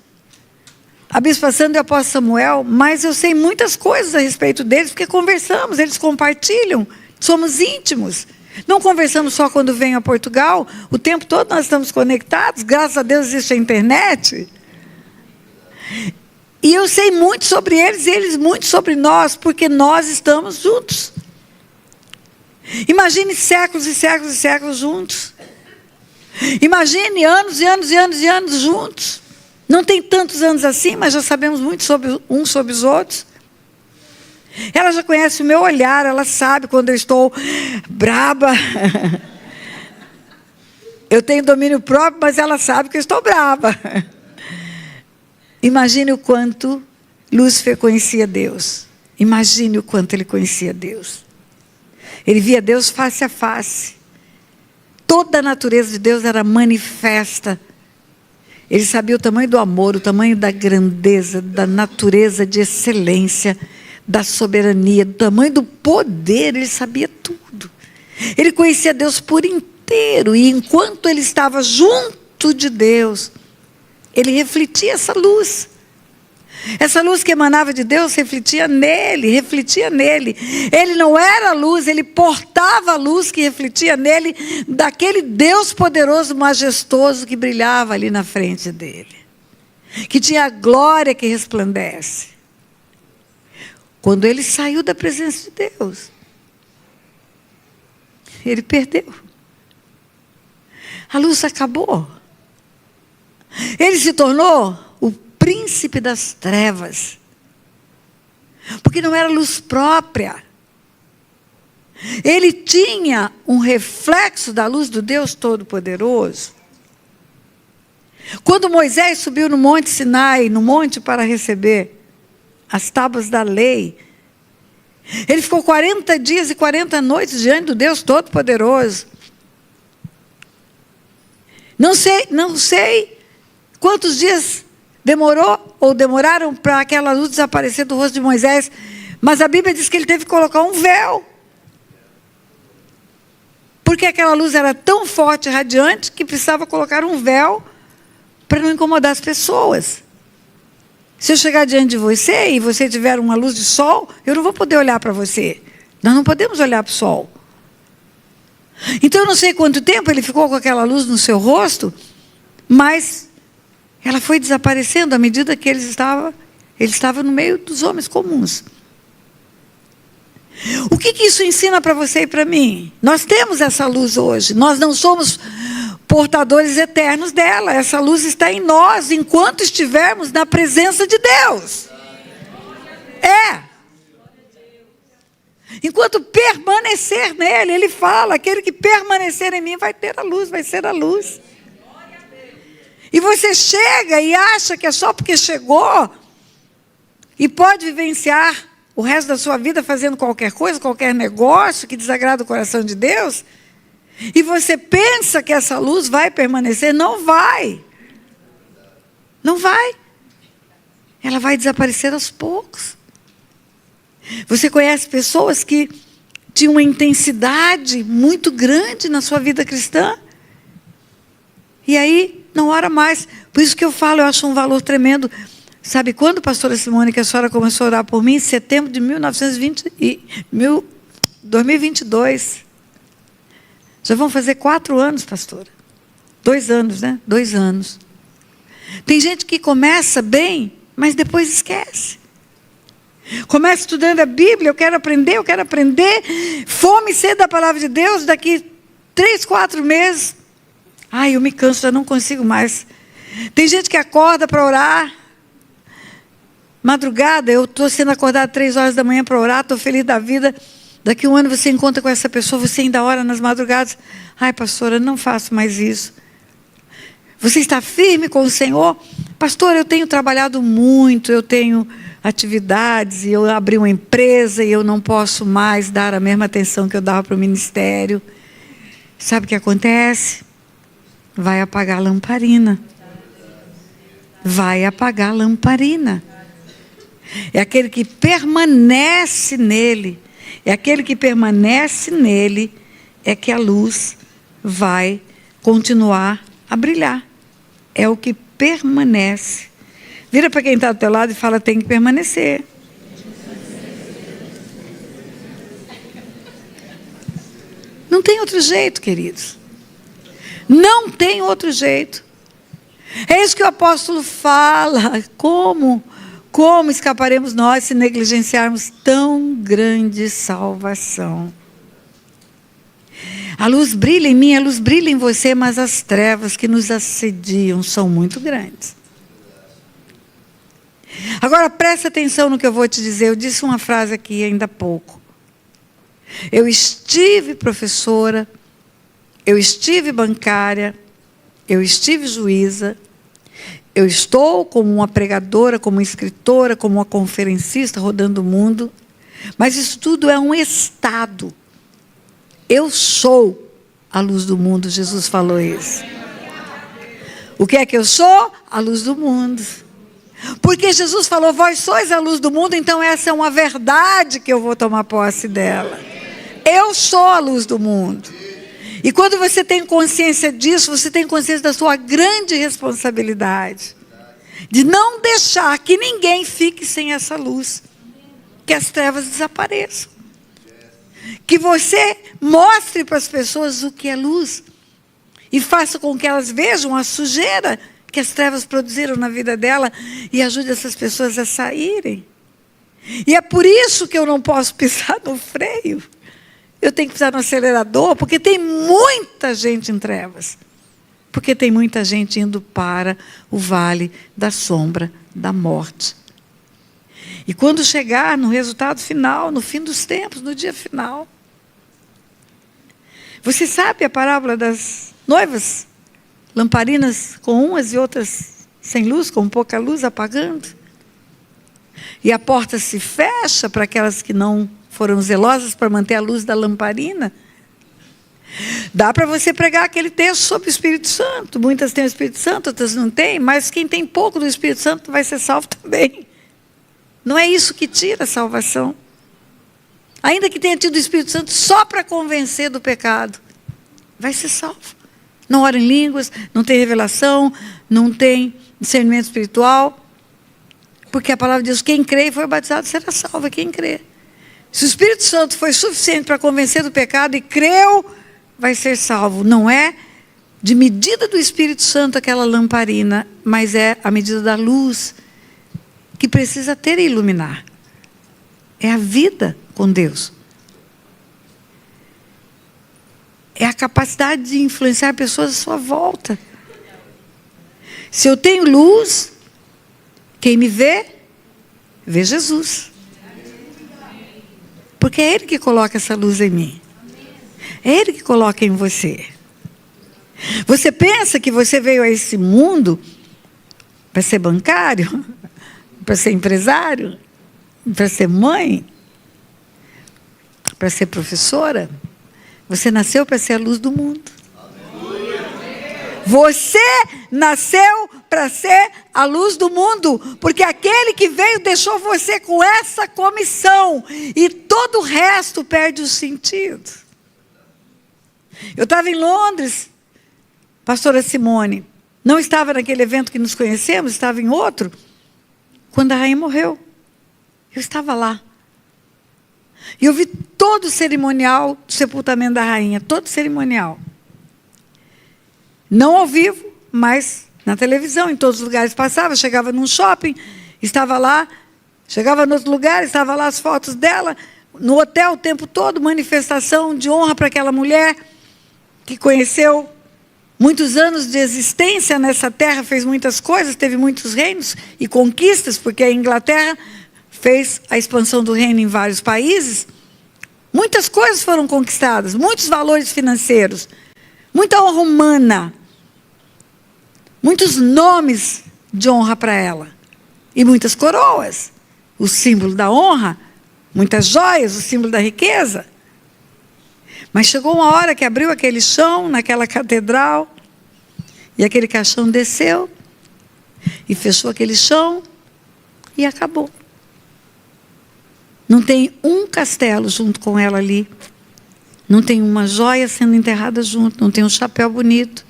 A: a Bispa Sandra e o apóstolo Samuel, mas eu sei muitas coisas a respeito deles, porque conversamos, eles compartilham, somos íntimos. Não conversamos só quando venho a Portugal, o tempo todo nós estamos conectados, graças a Deus existe a internet. E eu sei muito sobre eles e eles muito sobre nós, porque nós estamos juntos. Imagine séculos e séculos e séculos juntos. Imagine anos e anos e anos e anos juntos. Não tem tantos anos assim, mas já sabemos muito sobre uns sobre os outros. Ela já conhece o meu olhar, ela sabe quando eu estou braba. Eu tenho domínio próprio, mas ela sabe que eu estou braba. Imagine o quanto Lúcifer conhecia Deus. Imagine o quanto ele conhecia Deus. Ele via Deus face a face. Toda a natureza de Deus era manifesta. Ele sabia o tamanho do amor, o tamanho da grandeza, da natureza de excelência, da soberania, do tamanho do poder. Ele sabia tudo. Ele conhecia Deus por inteiro. E enquanto ele estava junto de Deus, ele refletia essa luz. Essa luz que emanava de Deus refletia nele, refletia nele. Ele não era a luz, ele portava a luz que refletia nele, daquele Deus poderoso, majestoso que brilhava ali na frente dele. Que tinha a glória que resplandece. Quando ele saiu da presença de Deus, ele perdeu. A luz acabou. Ele se tornou o príncipe das trevas. Porque não era luz própria. Ele tinha um reflexo da luz do Deus Todo-Poderoso. Quando Moisés subiu no Monte Sinai, no monte para receber as tábuas da lei, ele ficou 40 dias e 40 noites diante do Deus Todo-Poderoso. Não sei quantos dias demorou ou demoraram para aquela luz desaparecer do rosto de Moisés, mas a Bíblia diz que ele teve que colocar um véu. Porque aquela luz era tão forte e radiante que precisava colocar um véu para não incomodar as pessoas. Se eu chegar diante de você e você tiver uma luz de sol, eu não vou poder olhar para você. Nós não podemos olhar para o sol. Então eu não sei quanto tempo ele ficou com aquela luz no seu rosto, mas ela foi desaparecendo à medida que ele estava no meio dos homens comuns. O que isso ensina para você e para mim? Nós temos essa luz hoje. Nós não somos portadores eternos dela. Essa luz está em nós enquanto estivermos na presença de Deus. Enquanto permanecer nele, ele fala, aquele que permanecer em mim vai ter a luz, vai ser a luz. E você chega e acha que é só porque chegou e pode vivenciar o resto da sua vida fazendo qualquer coisa, qualquer negócio que desagrada o coração de Deus, e você pensa que essa luz vai permanecer. Não vai. Não vai. Ela vai desaparecer aos poucos. Você conhece pessoas que tinham uma intensidade muito grande na sua vida cristã, e aí não ora mais. Por isso que eu falo, eu acho um valor tremendo. Sabe quando, pastora Simone, que a senhora começou a orar por mim? Em setembro de 2022. Já vão fazer 4 anos, pastora. 2 anos, né? 2 anos. Tem gente que começa bem mas depois esquece. Começa estudando a Bíblia, eu quero aprender. Fome e sede da palavra de Deus, daqui 3, 4 meses. Ai, eu me canso, já não consigo mais. Tem gente que acorda para orar. Madrugada, eu estou sendo acordada 3 horas da manhã para orar, estou feliz da vida. Daqui 1 ano você encontra com essa pessoa, você ainda ora nas madrugadas. Ai, pastora, não faço mais isso. Você está firme com o Senhor? Pastor, eu tenho trabalhado muito, eu tenho atividades, e eu abri uma empresa e eu não posso mais dar a mesma atenção que eu dava para o ministério. Sabe o que acontece? Vai apagar a lamparina. Vai apagar a lamparina. É aquele que permanece nele. É aquele que permanece nele é que a luz vai continuar a brilhar. É o que permanece. Vira para quem está do teu lado e fala, tem que permanecer. Não tem outro jeito, queridos. Não tem outro jeito. É isso que o apóstolo fala. Como escaparemos nós se negligenciarmos tão grande salvação? A luz brilha em mim, a luz brilha em você, mas as trevas que nos assediam são muito grandes. Agora presta atenção no que eu vou te dizer. Eu disse uma frase aqui ainda há pouco. Eu estive professora, eu estive bancária, eu estive juíza, eu estou como uma pregadora, como uma escritora, como uma conferencista rodando o mundo, mas isso tudo é um estado. Eu sou a luz do mundo, Jesus falou isso. O que é que eu sou? A luz do mundo. Porque Jesus falou, vós sois a luz do mundo, então essa é uma verdade que eu vou tomar posse dela. Eu sou a luz do mundo. E quando você tem consciência disso, você tem consciência da sua grande responsabilidade. De não deixar que ninguém fique sem essa luz. Que as trevas desapareçam. Que você mostre para as pessoas o que é luz. E faça com que elas vejam a sujeira que as trevas produziram na vida dela. E ajude essas pessoas a saírem. E é por isso que eu não posso pisar no freio. Eu tenho que pisar no acelerador, porque tem muita gente em trevas. Porque tem muita gente indo para o vale da sombra da morte. E quando chegar no resultado final, no fim dos tempos, no dia final. Você sabe a parábola das noivas? Lamparinas com umas e outras sem luz, com pouca luz, apagando. E a porta se fecha para aquelas que não foram zelosas para manter a luz da lamparina. Dá para você pregar aquele texto sobre o Espírito Santo. Muitas têm o Espírito Santo, outras não têm. Mas quem tem pouco do Espírito Santo vai ser salvo também. Não é isso que tira a salvação. Ainda que tenha tido o Espírito Santo só para convencer do pecado, vai ser salvo. Não ora em línguas, não tem revelação, não tem discernimento espiritual. Porque a palavra diz, quem crê e foi batizado será salvo, é quem crê. Se o Espírito Santo foi suficiente para convencer do pecado e creu, vai ser salvo. Não é de medida do Espírito Santo aquela lamparina, mas é a medida da luz que precisa ter e iluminar. É a vida com Deus. É a capacidade de influenciar pessoas à sua volta. Se eu tenho luz, quem me vê, vê Jesus. Porque é Ele que coloca essa luz em mim. É Ele que coloca em você. Você pensa que você veio a esse mundo para ser bancário? Para ser empresário? Para ser mãe? Para ser professora? Você nasceu para ser a luz do mundo. Você nasceu para ser a luz do mundo, porque aquele que veio deixou você com essa comissão, e todo o resto perde o sentido. Eu estava em Londres, pastora Simone, não estava naquele evento que nos conhecemos, estava em outro, quando a rainha morreu. Eu estava lá. E eu vi todo o cerimonial do sepultamento da rainha, todo cerimonial. Não ao vivo, mas na televisão, em todos os lugares passava, chegava num shopping, Estava lá, chegava no outro lugar, estava lá as fotos dela, no hotel o tempo todo, manifestação de honra para aquela mulher que conheceu muitos anos de existência nessa terra, fez muitas coisas, teve muitos reinos e conquistas, porque a Inglaterra fez a expansão do reino em vários países. Muitas coisas foram conquistadas, muitos valores financeiros, muita honra humana, muitos nomes de honra para ela e muitas coroas, o símbolo da honra, muitas joias, o símbolo da riqueza. Mas chegou uma hora que abriu aquele chão naquela catedral e aquele caixão desceu e fechou aquele chão e acabou. Não tem um castelo junto com ela ali. Não tem uma joia sendo enterrada junto. Não tem um chapéu bonito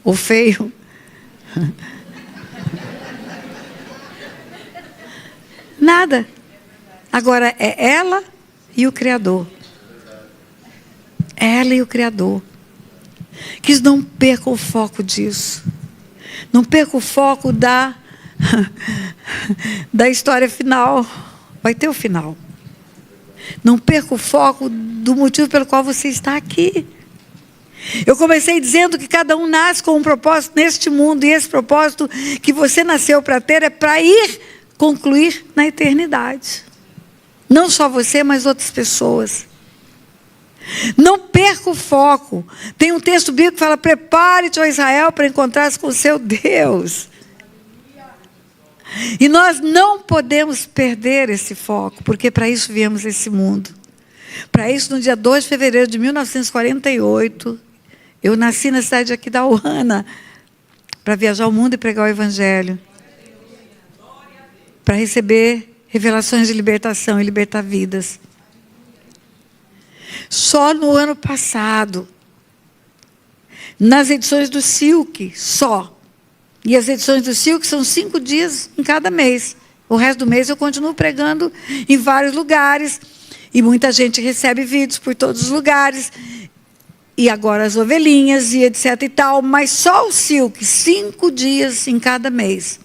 A: ou feio. Nada. Agora é ela e o Criador. Ela e o Criador. Que não perca o foco disso. Não perca o foco da história final. Vai ter o final. Não perca o foco do motivo pelo qual você está aqui. Eu comecei dizendo que cada um nasce com um propósito neste mundo. E esse propósito que você nasceu para ter é para ir concluir na eternidade. Não só você, mas outras pessoas. Não perca o foco. Tem um texto bíblico que fala: prepare-te, ó Israel, para encontrar-se com o seu Deus. E nós não podemos perder esse foco, porque para isso viemos a esse mundo. Para isso, no dia 2 de fevereiro de 1948, eu nasci na cidade de Aquidauana, para viajar o mundo e pregar o Evangelho. Para receber revelações de libertação e libertar vidas. Só no ano passado, nas edições do Silk, só. E as edições do Silk são 5 dias em cada mês. O resto do mês eu continuo pregando em vários lugares. E muita gente recebe vídeos por todos os lugares. E agora as ovelhinhas e etc e tal. Mas só o Silk, 5 dias em cada mês.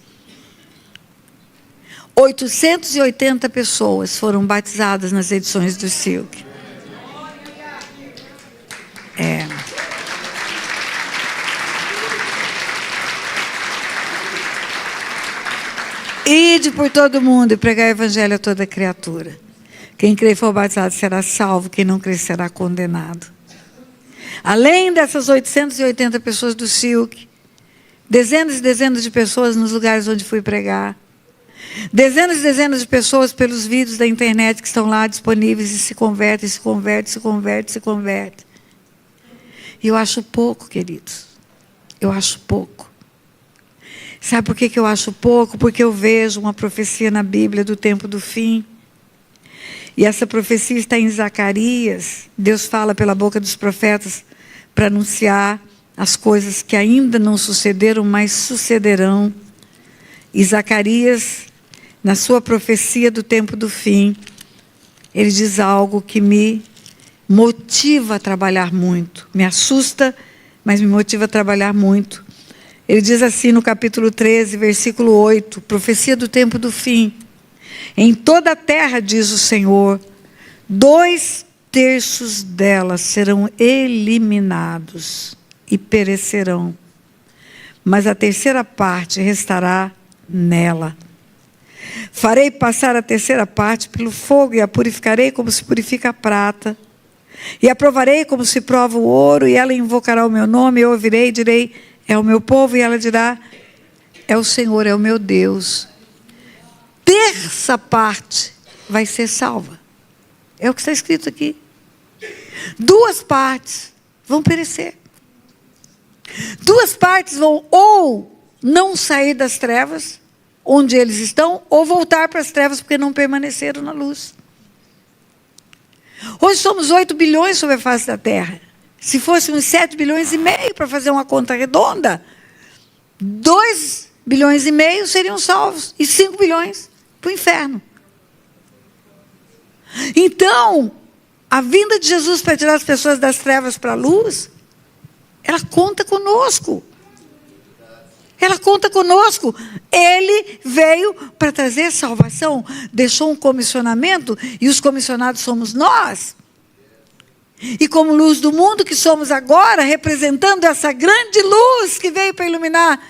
A: 880 pessoas foram batizadas nas edições do Silk. Ide por todo mundo e pregar o Evangelho a toda criatura. Quem crer e for batizado será salvo, quem não crer será condenado. Além dessas 880 pessoas do Silk, dezenas e dezenas de pessoas nos lugares onde fui pregar, dezenas e dezenas de pessoas pelos vídeos da internet que estão lá disponíveis e se convertem, se convertem, se convertem, se convertem. E eu acho pouco, queridos. Eu acho pouco. Sabe por que eu acho pouco? Porque eu vejo uma profecia na Bíblia do tempo do fim. E essa profecia está em Zacarias. Deus fala pela boca dos profetas para anunciar as coisas que ainda não sucederam, mas sucederão. E Zacarias, na sua profecia do tempo do fim, ele diz algo que me motiva a trabalhar muito. Me assusta, mas me motiva a trabalhar muito. Ele diz assim no capítulo 13, versículo 8, profecia do tempo do fim. Em toda a terra, diz o Senhor, 2/3 delas serão eliminados e perecerão, mas a 3ª parte restará nela. Farei passar a 3ª parte pelo fogo e a purificarei como se purifica a prata. E a provarei como se prova o ouro, e ela invocará o meu nome, eu ouvirei e direi: é o meu povo, e ela dirá: é o Senhor, é o meu Deus. 1/3 parte vai ser salva. É o que está escrito aqui. 2 partes vão perecer. 2 partes vão ou não sair das trevas, onde eles estão, ou voltar para as trevas porque não permaneceram na luz. Hoje somos 8 bilhões sobre a face da terra. Se fôssemos 7,5 bilhões para fazer uma conta redonda, 2,5 bilhões seriam salvos e 5 bilhões para o inferno. Então, a vinda de Jesus para tirar as pessoas das trevas para a luz, ela conta conosco. Ela conta conosco. Ele veio para trazer salvação, deixou um comissionamento, e os comissionados somos nós. E como luz do mundo que somos agora, representando essa grande luz que veio para iluminar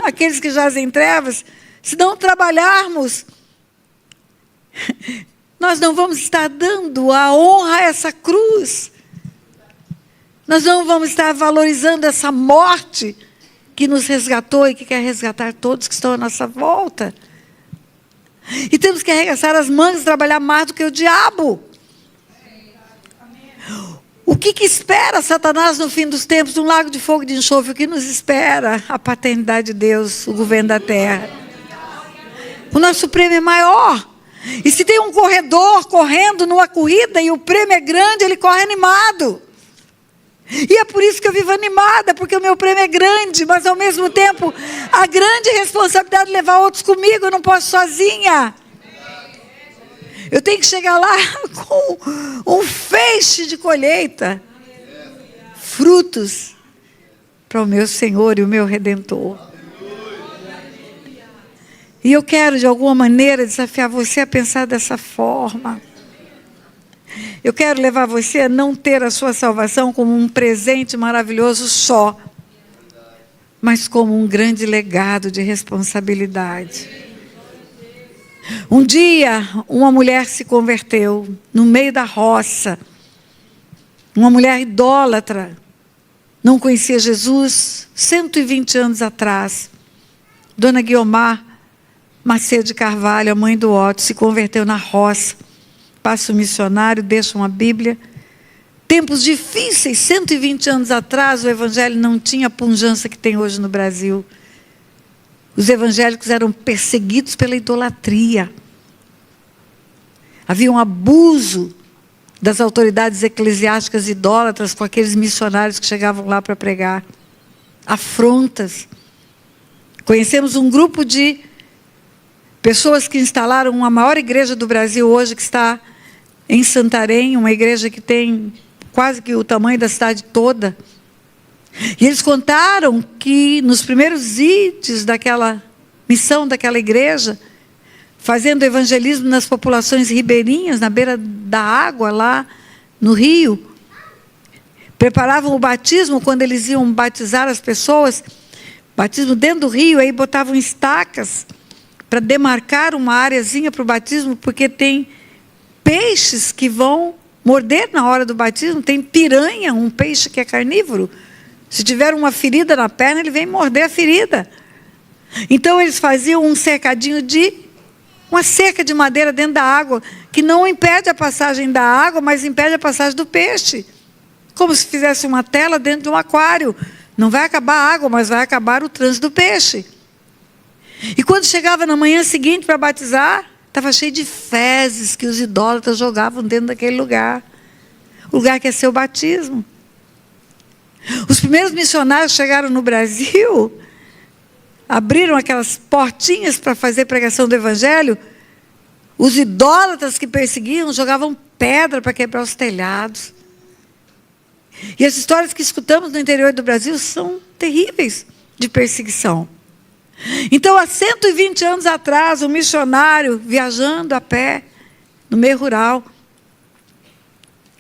A: aqueles que jazem em trevas, se não trabalharmos, nós não vamos estar dando a honra a essa cruz. Nós não vamos estar valorizando essa morte que nos resgatou e que quer resgatar todos que estão à nossa volta. E temos que arregaçar as mangas e trabalhar mais do que o diabo. O que espera Satanás no fim dos tempos? Um lago de fogo e de enxofre. O que nos espera? A paternidade de Deus, o governo da terra. O nosso prêmio é maior. E se tem um corredor correndo numa corrida e o prêmio é grande, ele corre animado. E é por isso que eu vivo animada, porque o meu prêmio é grande, mas ao mesmo tempo, a grande responsabilidade de levar outros comigo, eu não posso sozinha. Eu tenho que chegar lá com um feixe de colheita, frutos para o meu Senhor e o meu Redentor. E eu quero, de alguma maneira, desafiar você a pensar dessa forma. Eu quero levar você a não ter a sua salvação como um presente maravilhoso só, mas como um grande legado de responsabilidade. Um dia, uma mulher se converteu no meio da roça. Uma mulher idólatra, não conhecia Jesus, 120 anos atrás. Dona Guiomar Macedo de Carvalho, a mãe do Otto, se converteu na roça. Passa o missionário, deixa uma Bíblia. Tempos difíceis, 120 anos atrás, o evangelho não tinha a pujança que tem hoje no Brasil. Os evangélicos eram perseguidos pela idolatria. Havia um abuso das autoridades eclesiásticas idólatras com aqueles missionários que chegavam lá para pregar. Afrontas. Conhecemos um grupo de pessoas que instalaram a maior igreja do Brasil hoje, que está em Santarém, uma igreja que tem quase que o tamanho da cidade toda. E eles contaram que nos primeiros ides daquela missão daquela igreja, fazendo evangelismo nas populações ribeirinhas, na beira da água, lá no rio, preparavam o batismo quando eles iam batizar as pessoas, batismo dentro do rio, aí botavam estacas para demarcar uma areazinha para o batismo, porque tem peixes que vão morder na hora do batismo, tem piranha, um peixe que é carnívoro. Se tiver uma ferida na perna, ele vem morder a ferida. Então eles faziam um cercadinho uma cerca de madeira dentro da água, que não impede a passagem da água, mas impede a passagem do peixe. Como se fizesse uma tela dentro de um aquário. Não vai acabar a água, mas vai acabar o trânsito do peixe. E quando chegava na manhã seguinte para batizar, estava cheio de fezes que os idólatras jogavam dentro daquele lugar. O lugar que é seu batismo. Os primeiros missionários chegaram no Brasil, abriram aquelas portinhas para fazer pregação do evangelho. Os idólatras que perseguiam jogavam pedra para quebrar os telhados. E as histórias que escutamos no interior do Brasil são terríveis de perseguição. Então, há 120 anos atrás, um missionário viajando a pé, no meio rural,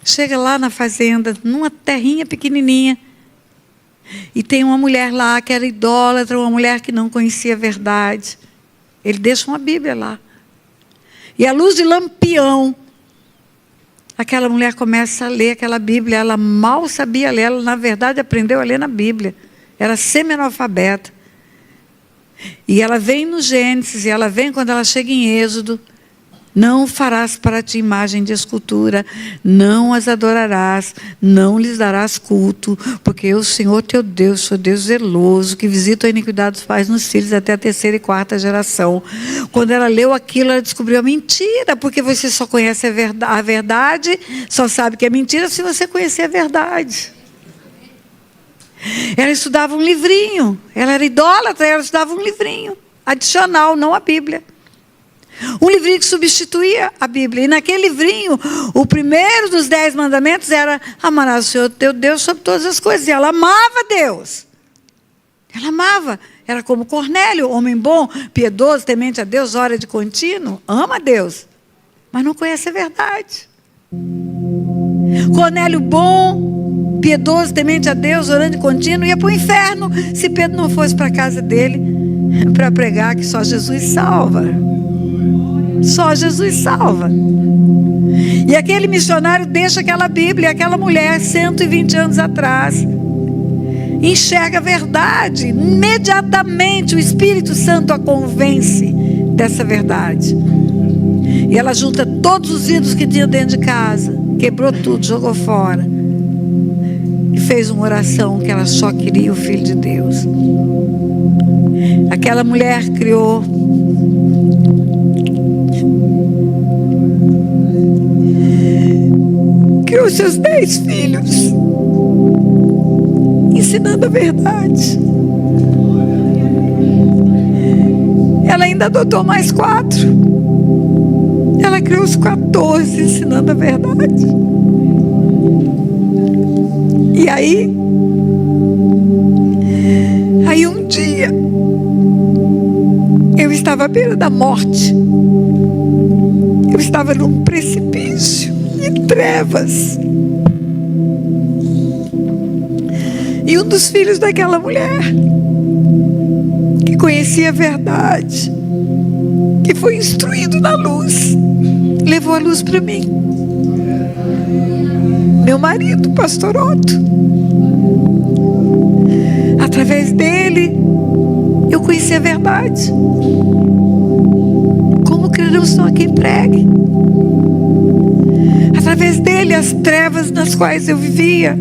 A: chega lá na fazenda, numa terrinha pequenininha, e tem uma mulher lá que era idólatra, uma mulher que não conhecia a verdade. Ele deixa uma Bíblia lá. E à luz de lampião, aquela mulher começa a ler aquela Bíblia. Ela mal sabia ler, ela na verdade aprendeu a ler na Bíblia. Era semi-analfabeta. E ela vem no Gênesis, e ela vem quando ela chega em Êxodo. Não farás para ti imagem de escultura, não as adorarás, não lhes darás culto, porque eu, Senhor teu Deus, sou Deus zeloso, que visita a iniquidade dos pais nos filhos até a 3ª e 4ª geração. Quando ela leu aquilo, ela descobriu a mentira, porque você só conhece a verdade, só sabe que é mentira se você conhecer a verdade. Ela estudava um livrinho, ela era idólatra, ela estudava um livrinho adicional, não a Bíblia. Um livrinho que substituía a Bíblia. E naquele livrinho, o primeiro dos 10 mandamentos era: amarás o Senhor teu Deus sobre todas as coisas. E ela amava Deus. Ela amava. Era como Cornélio, homem bom, piedoso, temente a Deus, ora de contínuo. Ama a Deus, mas não conhece a verdade. Cornélio bom, piedoso, temente a Deus, orando de contínuo, ia para o inferno se Pedro não fosse para a casa dele para pregar que só Jesus salva. Só Jesus salva. E aquele missionário deixa aquela Bíblia, aquela mulher, 120 anos atrás, enxerga a verdade. Imediatamente o Espírito Santo a convence dessa verdade. E ela junta todos os ídolos que tinha dentro de casa, quebrou tudo, jogou fora. E fez uma oração que ela só queria o Filho de Deus. Aquela mulher criou seus 10 filhos, ensinando a verdade. Ela ainda adotou mais 4. Ela criou os 14, ensinando a verdade. E aí um dia, eu estava à beira da morte. Eu estava num precipício de trevas. E um dos filhos daquela mulher, que conhecia a verdade, que foi instruído na luz, levou a luz para mim. Meu marido, pastor Otto. Através dele, eu conheci a verdade. Como crerão se não há quem pregue? Através dele, as trevas nas quais eu vivia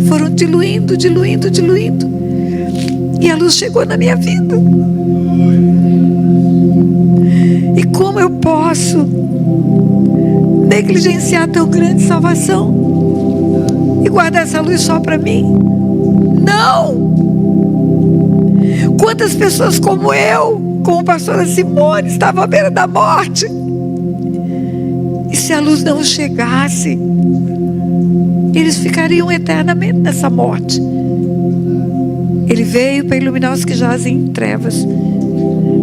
A: foram diluindo. E a luz chegou na minha vida. E como eu posso negligenciar tão grande salvação e guardar essa luz só para mim? Não! Quantas pessoas como eu, como a pastora Simone, estavam à beira da morte? E se a luz não chegasse, eles ficariam eternamente nessa morte. Ele veio para iluminar os que jazem em trevas,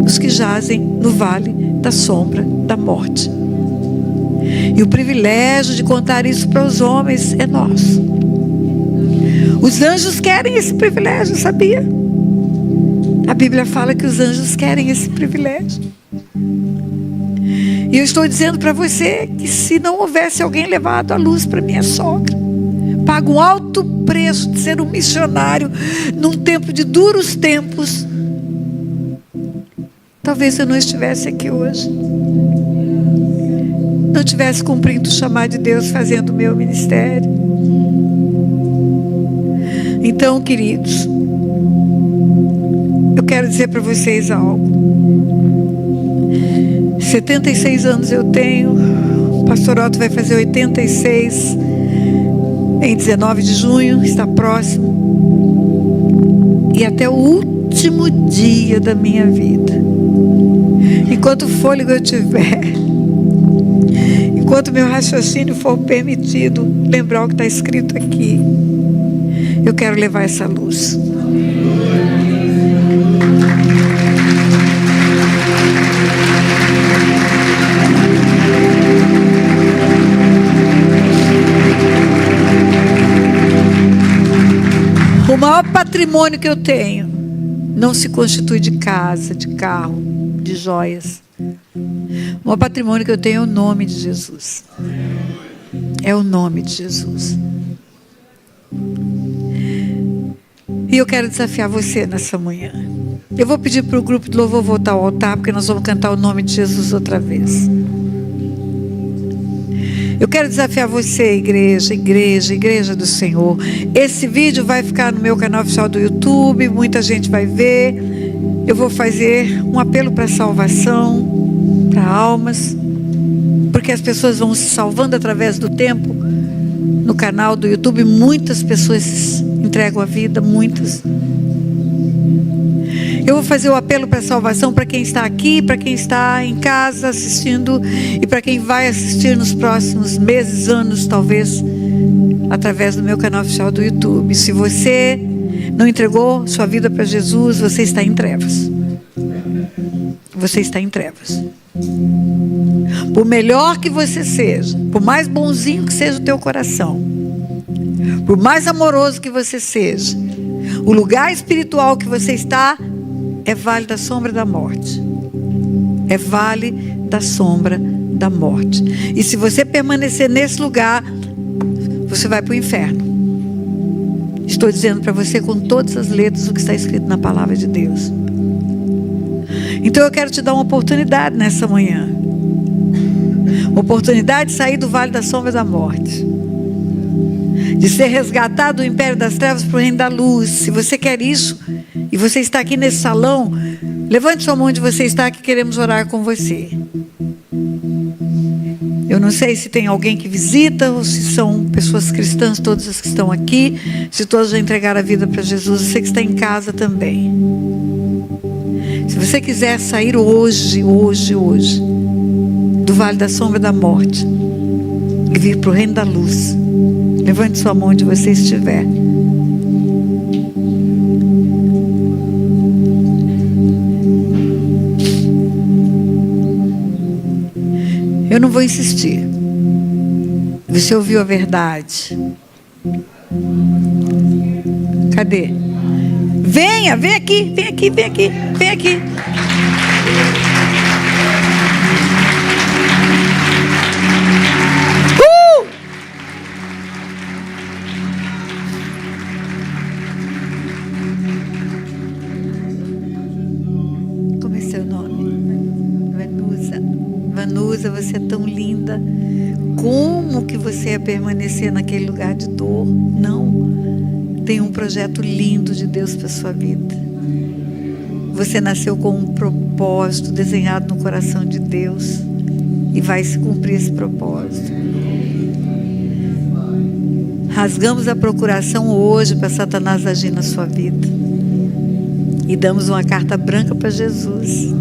A: os que jazem no vale da sombra da morte. E o privilégio de contar isso para os homens é nosso. Os anjos querem esse privilégio, sabia? A Bíblia fala que os anjos querem esse privilégio. E eu estou dizendo para você que se não houvesse alguém levado a luz para minha sogra, paga um alto preço de ser um missionário num tempo de duros tempos, talvez eu não estivesse aqui hoje, não estivesse cumprindo o chamado de Deus, fazendo o meu ministério. Então, queridos, eu quero dizer para vocês algo. 76 anos eu tenho, o pastor Otto vai fazer 86 em 19 de junho, está próximo. E até o último dia da minha vida, enquanto fôlego eu tiver, enquanto meu raciocínio for permitido, lembrar o que está escrito aqui, eu quero levar essa luz. O maior patrimônio que eu tenho não se constitui de casa, de carro, de joias. O maior patrimônio que eu tenho é o nome de Jesus. É o nome de Jesus. E eu quero desafiar você nessa manhã. Eu vou pedir para o grupo de louvor voltar ao altar, porque nós vamos cantar o nome de Jesus outra vez. Eu quero desafiar você, igreja do Senhor. Esse vídeo vai ficar no meu canal oficial do YouTube, muita gente vai ver. Eu vou fazer um apelo para salvação, para almas, porque as pessoas vão se salvando através do tempo. No canal do YouTube, muitas pessoas entregam a vida, muitas. Eu vou fazer o apelo para salvação para quem está aqui, para quem está em casa assistindo e para quem vai assistir nos próximos meses, anos, talvez, através do meu canal oficial do YouTube. Se você não entregou sua vida para Jesus, você está em trevas. Você está em trevas. Por melhor que você seja, por mais bonzinho que seja o teu coração, por mais amoroso que você seja, o lugar espiritual que você está é vale da sombra da morte. É vale da sombra da morte. E se você permanecer nesse lugar, você vai para o inferno. Estou dizendo para você com todas as letras o que está escrito na palavra de Deus. Então eu quero te dar uma oportunidade nessa manhã. Uma oportunidade de sair do vale da sombra da morte. De ser resgatado do império das trevas para o reino da luz. Se você quer isso, e você está aqui nesse salão, levante sua mão onde você está, que queremos orar com você. Eu não sei se tem alguém que visita, ou se são pessoas cristãs, todas as que estão aqui, se todas já entregaram a vida para Jesus. Você que está em casa também. Se você quiser sair hoje, do vale da sombra da morte, e vir para o reino da luz, levante sua mão onde você estiver. Eu não vou insistir. Você ouviu a verdade? Cadê? Venha, vem aqui, vem aqui, vem aqui, vem aqui. Como é seu nome? Vanusa, você é tão linda. Como que você ia permanecer naquele lugar de dor? Não. Tem um projeto lindo de Deus para a sua vida. Você nasceu com um propósito desenhado no coração de Deus. E vai se cumprir esse propósito. Rasgamos a procuração hoje para Satanás agir na sua vida. E damos uma carta branca para Jesus.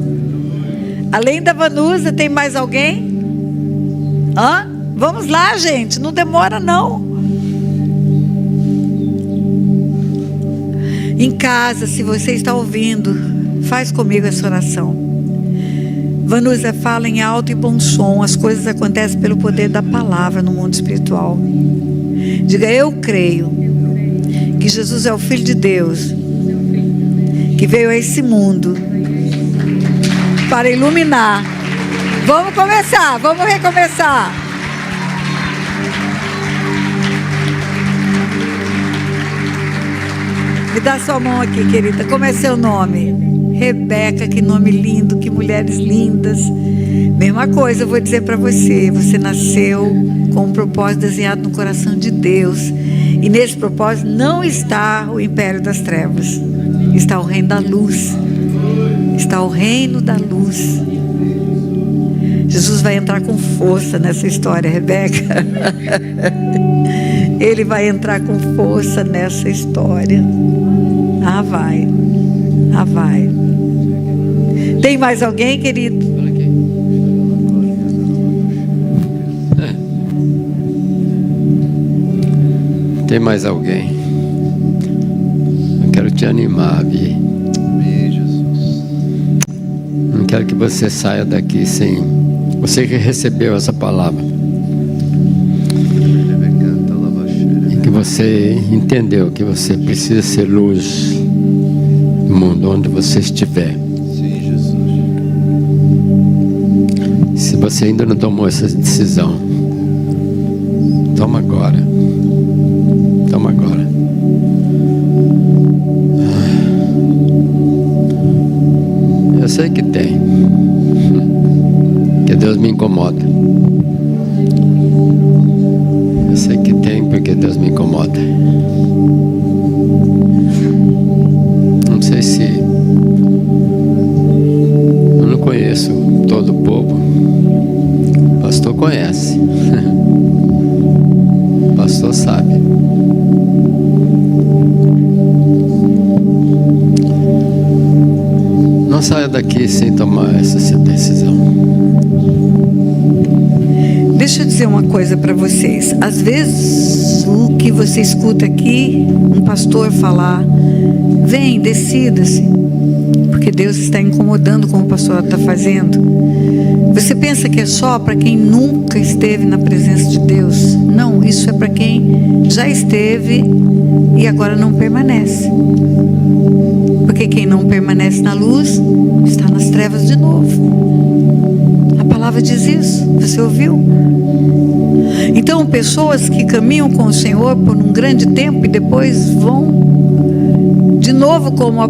A: Além da Vanusa, tem mais alguém? Hã? Vamos lá, gente. Não demora, não. Em casa, se você está ouvindo, faz comigo essa oração. Vanusa, fala em alto e bom som. As coisas acontecem pelo poder da palavra no mundo espiritual. Diga, eu creio que Jesus é o Filho de Deus, que veio a esse mundo para iluminar. Vamos começar, vamos recomeçar. Me dá sua mão aqui, querida. Como é seu nome? Rebeca, que nome lindo, que mulheres lindas. Mesma coisa eu vou dizer para você. Você nasceu com um propósito desenhado no coração de Deus. E nesse propósito não está o império das trevas. Está o reino da luz. Está o reino da luz. Jesus vai entrar com força nessa história, Rebeca. Ele vai entrar com força nessa história. Ah, vai. Ah, vai. Tem mais alguém, querido?
B: Tem mais alguém? Eu quero te animar, Vi. Não quero que você saia daqui sem... Você que recebeu essa palavra. E que você entendeu que você precisa ser luz no mundo onde você estiver.
C: Sim, Jesus.
B: Se você ainda não tomou essa decisão, toma agora. Toma agora. Eu sei que tem. Que Deus me incomoda. Eu sei que tem porque Deus me incomoda. Não sei se... Eu não conheço todo o povo. O pastor conhece. O pastor sabe. Não saia daqui sem tomar essa decisão.
A: Deixa eu dizer uma coisa para vocês. Às vezes vezes o que você escuta aqui, um pastor falar, vem, decida-se, porque Deus está incomodando como o pastor está fazendo. Você pensa que é só para quem nunca esteve na presença de Deus? Não, isso é para quem já esteve e agora não permanece. Porque quem não permanece na luz está nas trevas de novo. A palavra diz isso, você ouviu? Então, pessoas que caminham com o Senhor por um grande tempo e depois vão de novo, como a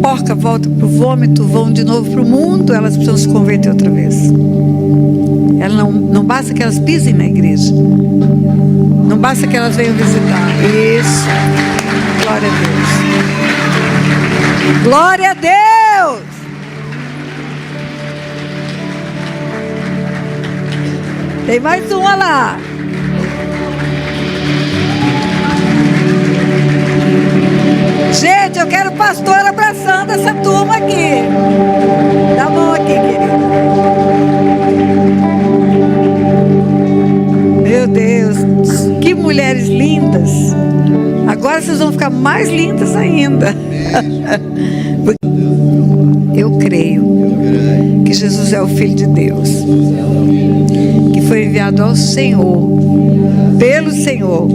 A: porca volta para o vômito, vão de novo para o mundo, elas precisam se converter outra vez. Não basta que elas pisem na igreja, não basta que elas venham visitar. Isso, glória a Deus. Glória a Deus! Tem mais uma lá. Gente, eu quero o pastor abraçando essa turma aqui. Dá a mão aqui, querido. Meu Deus, que mulheres lindas. Agora vocês vão ficar mais lindas ainda. Eu creio que Jesus é o Filho de Deus, que foi enviado ao Senhor, pelo Senhor,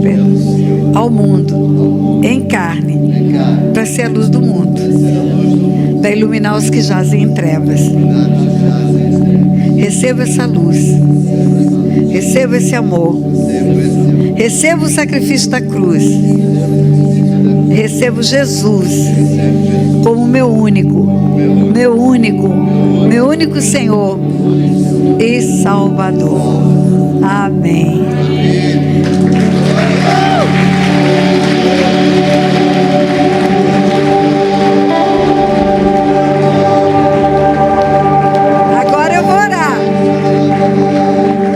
A: ao mundo, em carne, para ser a luz do mundo, para iluminar os que jazem em trevas. Receba essa luz, receba esse amor, receba o sacrifício da cruz, recebo Jesus como meu único Senhor e Salvador. Amém.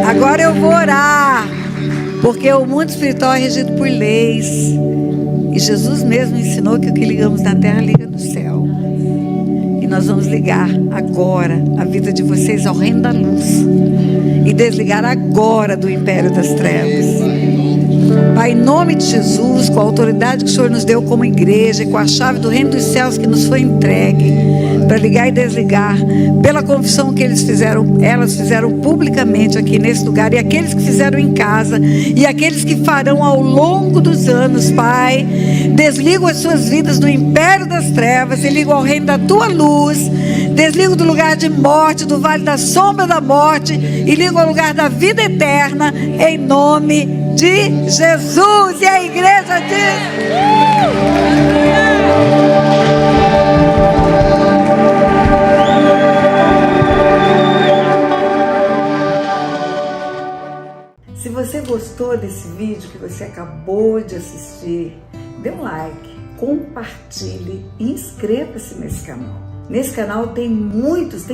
A: Agora eu vou orar, porque o mundo espiritual é regido por leis. E Jesus mesmo ensinou que o que ligamos na terra liga no céu. E nós vamos ligar agora a vida de vocês ao reino da luz. E desligar agora do império das trevas. Pai, em nome de Jesus, com a autoridade que o Senhor nos deu como igreja, e com a chave do reino dos céus que nos foi entregue, para ligar e desligar, pela confissão que elas fizeram publicamente aqui nesse lugar, e aqueles que fizeram em casa, e aqueles que farão ao longo dos anos, Pai, desligam as suas vidas do império das trevas, e ligam ao reino da Tua luz, desligam do lugar de morte, do vale da sombra da morte, e ligam ao lugar da vida eterna, em nome de Jesus. E a igreja diz... Se você gostou desse vídeo que você acabou de assistir, dê um like, compartilhe e inscreva-se nesse canal. Nesse canal tem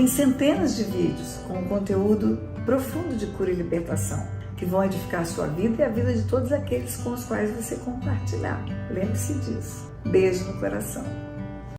A: centenas de vídeos com conteúdo profundo de cura e libertação, que vão edificar a sua vida e a vida de todos aqueles com os quais você compartilhar. Lembre-se disso. Beijo no coração.